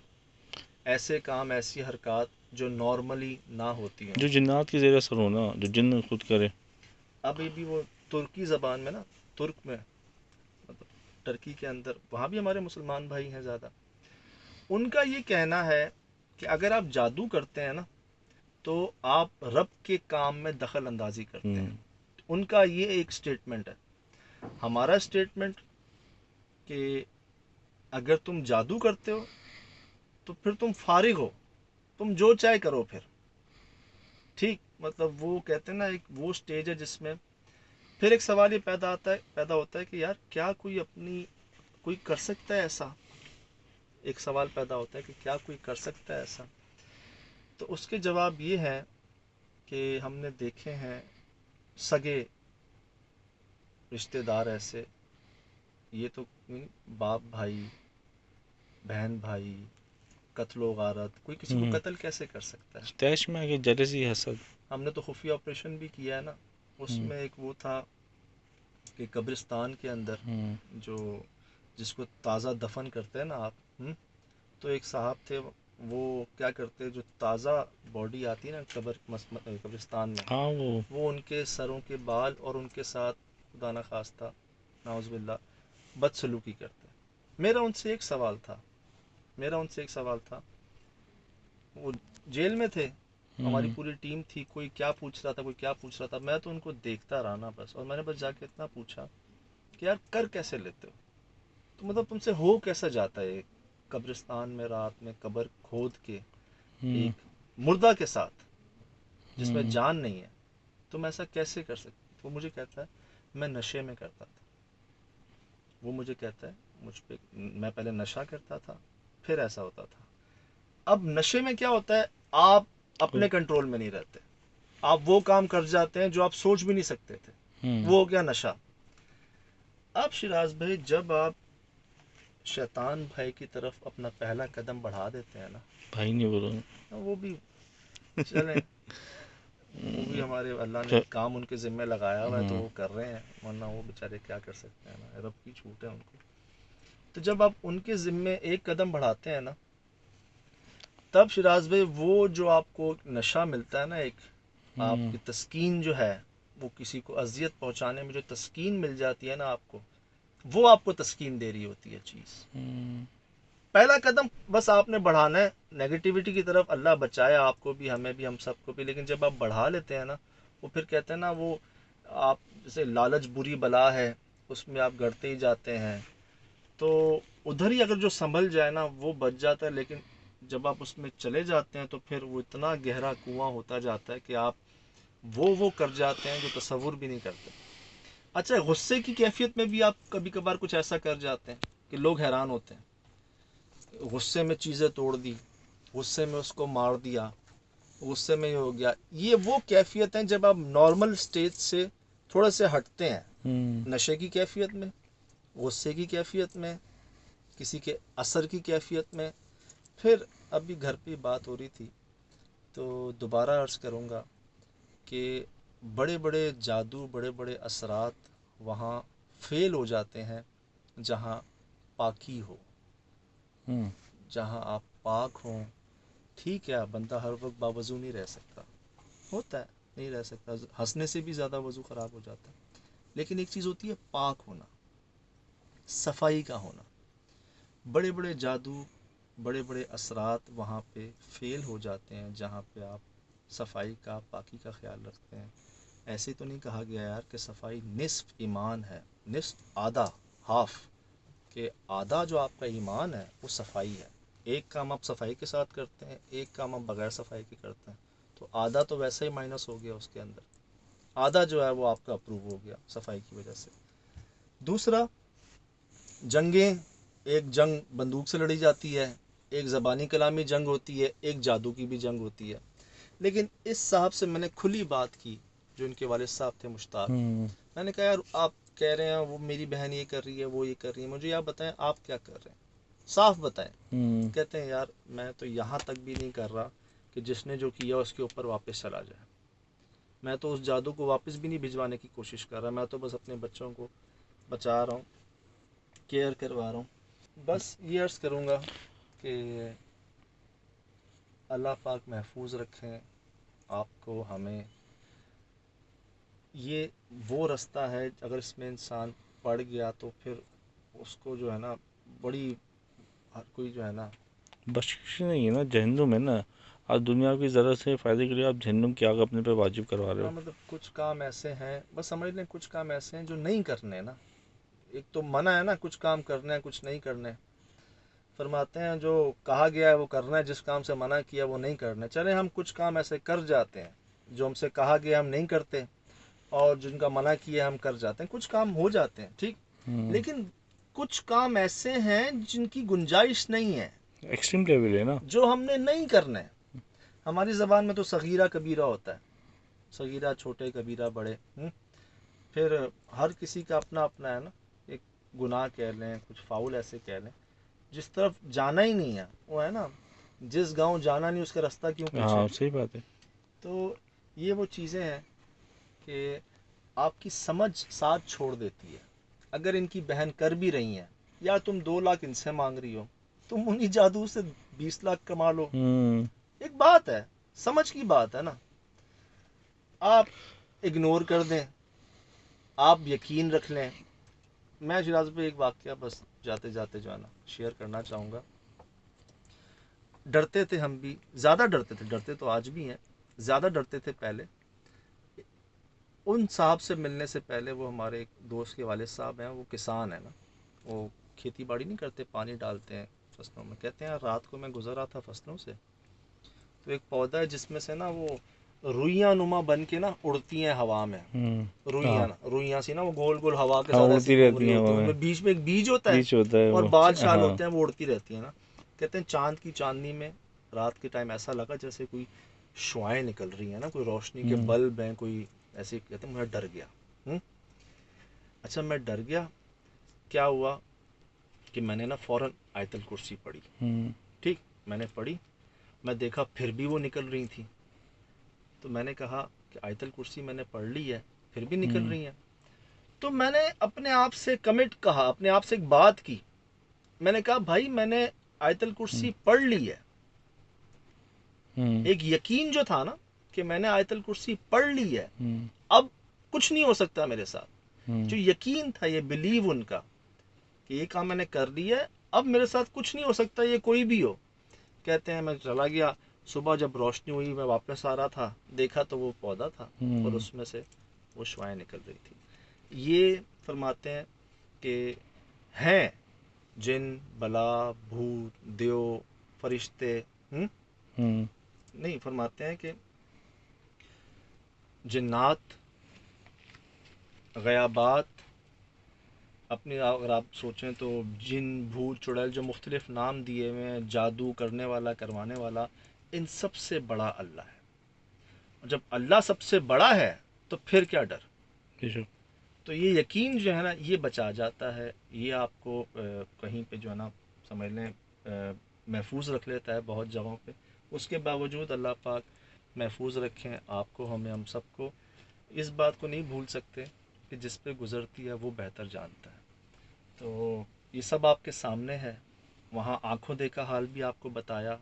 S2: ایسے کام, ایسی حرکات جو نارملی نہ ہوتی ہیں,
S1: جو جنات کے زیر اثر ہو نا, جو جن خود کرے.
S2: اب یہ بھی وہ ترکی زبان میں نا، ترک میں مطلب ٹرکی کے اندر، وہاں بھی ہمارے مسلمان بھائی ہیں زیادہ. ان کا یہ کہنا ہے کہ اگر آپ جادو کرتے ہیں نا تو آپ رب کے کام میں دخل اندازی کرتے ہیں. ان کا یہ ایک سٹیٹمنٹ ہے. ہمارا سٹیٹمنٹ کہ اگر تم جادو کرتے ہو تو پھر تم فارغ ہو، تم جو چاہے کرو پھر. ٹھیک، مطلب وہ کہتے ہیں نا ایک وہ سٹیج ہے جس میں پھر ایک سوال یہ پیدا ہوتا ہے کہ یار کیا کوئی کر سکتا ہے ایسا. ایک سوال پیدا ہوتا ہے کہ کیا کوئی کر سکتا ہے ایسا. تو اس کے جواب یہ ہے کہ ہم نے دیکھے ہیں سگے رشتہ دار ایسے، یہ تو باپ بھائی، بہن بھائی، قتل و غارت، کوئی کسی کو قتل کیسے کر سکتا ہے.
S1: تیش میں آگے جلسی حسد.
S2: ہم نے تو خفیہ آپریشن بھی کیا ہے نا، اس میں ایک وہ تھا کہ قبرستان کے اندر جس کو تازہ دفن کرتے ہیں نا آپ، تو ایک صاحب تھے، وہ کیا کرتے، جو تازہ باڈی آتی ہے نا قبرستان میں،
S1: ہاں
S2: وہ ان کے سروں کے بال اور ان کے ساتھ خدا نخواستہ نعوذ باللہ بدسلوکی کرتے. میرا ان سے ایک سوال تھا، وہ جیل میں تھے، ہماری پوری ٹیم تھی، کوئی کیا پوچھ رہا تھا، میں تو ان کو دیکھتا رہا نا بس. اور میں نے بس جا کے اتنا پوچھا کہ یار کر کیسے لیتے ہو، تو مطلب تم سے ہو کیسا جاتا ہے قبرستان میں رات میں قبر کھود کے ایک مردہ کے ساتھ جس میں جان نہیں ہے، تم ایسا کیسے کر سکتے. وہ مجھے کہتا ہے میں نشے میں کرتا تھا. وہ مجھے کہتا ہے میں پہلے نشہ کرتا تھا پھر ایسا ہوتا تھا. اب نشے میں کیا ہوتا ہے، آپ اپنے کنٹرول میں نہیں رہتے، آپ وہ کام کر جاتے ہیں جو آپ سوچ بھی نہیں سکتے تھے. وہ ہو گیا نشہ. اب شراز بھائی جب آپ شیطان بھائی کی طرف اپنا پہلا قدم بڑھا دیتے ہیں نا،
S1: بھائی نہیں بولو،
S2: وہ بھی چلیں، وہ بھی ہمارے اللہ نے کام ان کے ذمہ لگایا ہوا ہے تو وہ کر رہے ہیں، ورنہ وہ بیچارے کیا کر سکتے ہیں نا، رب کی چھوٹ ہے ان کو. تو جب آپ ان کے ذمے ایک قدم بڑھاتے ہیں نا، تب شراز بھائی وہ جو آپ کو نشہ ملتا ہے نا، ایک آپ کی تسکین جو ہے، وہ کسی کو اذیت پہنچانے میں جو تسکین مل جاتی ہے نا آپ کو، وہ آپ کو تسکین دے رہی ہوتی ہے چیز. پہلا قدم بس آپ نے بڑھانا ہے نیگیٹیوٹی کی طرف، اللہ بچائے آپ کو بھی، ہمیں بھی، ہم سب کو بھی. لیکن جب آپ بڑھا لیتے ہیں نا، وہ پھر کہتے ہیں نا، وہ آپ جیسے لالچ بری بلا ہے، اس میں آپ گڑتے ہی جاتے ہیں. تو ادھر ہی اگر جو سنبھل جائے نا وہ بچ جاتا ہے. لیکن جب آپ اس میں چلے جاتے ہیں تو پھر وہ اتنا گہرا کنواں ہوتا جاتا ہے کہ آپ وہ کر جاتے ہیں جو تصور بھی نہیں کرتے. اچھا، غصے کی کیفیت میں بھی آپ کبھی کبھار کچھ ایسا کر جاتے ہیں کہ لوگ حیران ہوتے ہیں. غصے میں چیزیں توڑ دی، غصے میں اس کو مار دیا، غصے میں یہ ہو گیا. یہ وہ کیفیت ہیں جب آپ نارمل سٹیج سے تھوڑے سے ہٹتے ہیں، نشے کی کیفیت میں، غصے کی کیفیت میں، کسی کے اثر کی کیفیت میں. پھر ابھی گھر پہ بات ہو رہی تھی تو دوبارہ عرض کروں گا کہ بڑے بڑے جادو، بڑے بڑے اثرات وہاں فیل ہو جاتے ہیں جہاں پاکی ہو، جہاں آپ پاک ہوں. ٹھیک ہے، بندہ ہر وقت باوضو نہیں رہ سکتا، ہوتا ہے نہیں رہ سکتا، ہنسنے سے بھی زیادہ وضو خراب ہو جاتا ہے. لیکن ایک چیز ہوتی ہے پاک ہونا، صفائی کا ہونا. بڑے بڑے جادو، بڑے بڑے اثرات وہاں پہ فیل ہو جاتے ہیں جہاں پہ آپ صفائی کا، پاکی کا خیال رکھتے ہیں. ایسے تو نہیں کہا گیا یار کہ صفائی نصف ایمان ہے، نصف، آدھا، ہاف، کہ آدھا جو آپ کا ایمان ہے وہ صفائی ہے. ایک کام آپ صفائی کے ساتھ کرتے ہیں، ایک کام آپ بغیر صفائی کے کرتے ہیں، تو آدھا تو ویسے ہی مائنس ہو گیا اس کے اندر. آدھا جو ہے وہ آپ کا اپروو ہو گیا صفائی کی وجہ سے. دوسرا، جنگیں، ایک جنگ بندوق سے لڑی جاتی ہے، ایک زبانی کلامی جنگ ہوتی ہے، ایک جادو کی بھی جنگ ہوتی ہے. لیکن اس صاحب سے میں نے کھلی بات کی، جو ان کے والد صاحب تھے مشتاق. میں نے کہا یار آپ کہہ رہے ہیں وہ میری بہن یہ کر رہی ہے، وہ یہ کر رہی ہے، مجھے آپ بتائیں آپ کیا کر رہے ہیں، صاف بتائیں. کہتے ہیں یار میں تو یہاں تک بھی نہیں کر رہا کہ جس نے جو کیا اس کے اوپر واپس چلا جائے. میں تو اس جادو کو واپس بھی نہیں بھجوانے کی کوشش کر رہا، میں تو بس اپنے بچوں کو بچا رہا ہوں، کیئر کروا رہا ہوں. بس یہ عرض کروں گا کہ اللہ پاک محفوظ رکھیں آپ کو، ہمیں. یہ وہ رستہ ہے اگر اس میں انسان پڑ گیا تو پھر اس کو جو ہے نا بڑی ہر کوئی جو ہے نا
S1: بخشش نہیں ہے نا، جہنم ہے نا. آپ دنیا کی ذرا سے فائدے کے لیے آپ جہنم کی آگ اپنے پہ واجب کروا رہے ہو.
S2: مطلب کچھ کام ایسے ہیں، بس سمجھ لیں کچھ کام ایسے ہیں جو نہیں کرنے نا. ایک تو منع ہے نا، کچھ کام کرنے ہیں کچھ نہیں کرنے. فرماتے ہیں جو کہا گیا ہے وہ کرنا ہے، جس کام سے منع کیا وہ نہیں کرنا. چلے ہم کچھ کام ایسے کر جاتے ہیں جو ہم سے کہا گیا ہم نہیں کرتے، اور جن کا منع کیا ہم کر جاتے ہیں. کچھ کام ہو جاتے ہیں ٹھیک، لیکن کچھ کام ایسے ہیں جن کی گنجائش نہیں ہے،
S1: ایکسٹریم لیول ہے نا.
S2: جو ہم نے نہیں کرنا ہے. ہماری زبان میں تو صغیرہ کبیرہ ہوتا ہے، صغیرہ چھوٹے کبیرہ بڑے. پھر ہر کسی کا اپنا اپنا ہے نا، ایک گناہ کہہ لیں، کچھ فاؤل ایسے کہہ لیں جس طرف جانا ہی نہیں ہے. وہ ہے نا جس گاؤں جانا نہیں اس کا راستہ کیوں پوچھے.
S1: ہاں صحیح بات ہے.
S2: تو یہ وہ چیزیں ہیں کہ آپ کی سمجھ ساتھ چھوڑ دیتی ہے. اگر ان کی بہن کر بھی رہی ہیں، یا تم 2 لاکھ ان سے مانگ رہی ہو، تم انہی جادو سے 20 لاکھ کما لو. ایک بات ہے، سمجھ کی بات ہے نا. آپ اگنور کر دیں، آپ یقین رکھ لیں. میں شراز پہ ایک واقعہ بس جاتے جاتے جو ہے نا شیئر کرنا چاہوں گا. ڈرتے تھے ہم بھی، زیادہ ڈرتے تھے، ڈرتے تو آج بھی ہیں، زیادہ ڈرتے تھے پہلے. ان صاحب سے ملنے سے پہلے، وہ ہمارے ایک دوست کے والد صاحب ہیں، وہ کسان ہیں نا، وہ کھیتی باڑی نہیں کرتے، پانی ڈالتے ہیں فصلوں میں. کہتے ہیں رات کو میں گزر رہا تھا فصلوں سے، تو ایک پودا ہے جس میں سے نا وہ روئیاں نما بن کے نا اڑتی ہیں ہوا میں. روئیاں سی نا وہ گول گول ہوا کے ساتھ ایسی گھوم رہی ہوتی ہیں، ان میں بیچ میں ایک بیج ہوتا ہے
S1: بیچ ہوتا ہے
S2: اور
S1: وہ.
S2: بال شال ہوتے ہیں، وہ اڑتی رہتی ہیں نا. کہتے ہیں چاند کی چاندنی میں رات کے ٹائم ایسا لگا جیسے کوئی شعائیں نکل رہی ہیں نا، کوئی روشنی کے بلب ہیں، کوئی ایسے. کہتے ہیں میں ڈر گیا. اچھا میں ڈر گیا، کیا ہوا کہ میں نے نا فوراً آیت الکرسی پڑھی. ٹھیک، میں نے پڑھی، میں دیکھا پھر بھی وہ نکل رہی تھی. تو میں نے کہا کہ آیت الکرسی میں نے پڑھ لی ہے پھر بھی نکل رہی ہیں. تو میں نے اپنے آپ سے کمٹ کہا، اپنے آپ سے ایک بات کی. میں نے کہا بھائی میں نے آیت الکرسی پڑھ لی ہے. ایک یقین جو تھا نا کہ میں نے آیت الکرسی پڑھ لی ہے، اب کچھ نہیں ہو سکتا میرے ساتھ. جو یقین تھا، یہ بلیو ان کا کہ یہ کام میں نے کر لیا ہے، اب میرے ساتھ کچھ نہیں ہو سکتا، یہ کوئی بھی ہو. کہتے ہیں میں چلا گیا. صبح جب روشنی ہوئی میں واپس آ رہا تھا، دیکھا تو وہ پودا تھا اور اس میں سے وہ شعائیں نکل رہی تھی. یہ فرماتے ہیں کہ ہیں جن، بلا، بھوت، دیو، فرشتے. نہیں، فرماتے ہیں کہ جنات، غیابات، اپنی اگر آپ سوچیں تو جن، بھوت، چڑیل، جو مختلف نام دیے ہوئے ہیں، جادو کرنے والا، کروانے والا، ان سب سے بڑا اللہ ہے. اور جب اللہ سب سے بڑا ہے تو پھر کیا ڈر. تو یہ یقین جو ہے نا یہ بچا جاتا ہے. یہ آپ کو کہیں پہ جو ہے نا سمجھ لیں محفوظ رکھ لیتا ہے بہت جگہوں پہ. اس کے باوجود اللہ پاک محفوظ رکھیں آپ کو، ہمیں، ہم سب کو. اس بات کو نہیں بھول سکتے کہ جس پہ گزرتی ہے وہ بہتر جانتا ہے. تو یہ سب آپ کے سامنے ہے. وہاں آنکھوں دیکھا حال بھی آپ کو بتایا،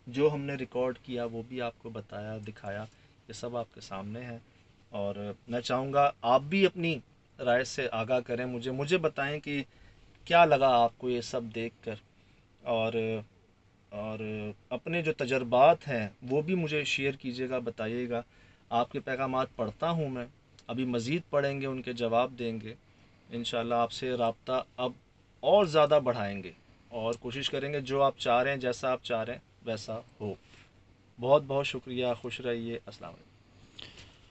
S2: جو ہم نے ریکارڈ کیا وہ بھی آپ کو بتایا، دکھایا. یہ سب آپ کے سامنے ہے. اور میں چاہوں گا آپ بھی اپنی رائے سے آگاہ کریں، مجھے بتائیں کہ کیا لگا آپ کو یہ سب دیکھ کر. اور اپنے جو تجربات ہیں وہ بھی مجھے شیئر کیجیے گا، بتائیے گا. آپ کے پیغامات پڑھتا ہوں میں، ابھی مزید پڑھیں گے، ان کے جواب دیں گے. انشاءاللہ آپ سے رابطہ اب اور زیادہ بڑھائیں گے اور کوشش کریں گے جو آپ چاہ رہے ہیں، جیسا آپ چاہ رہے ہیں ویسا ہو. بہت بہت شکریہ. خوش رہیے. السلام علیکم.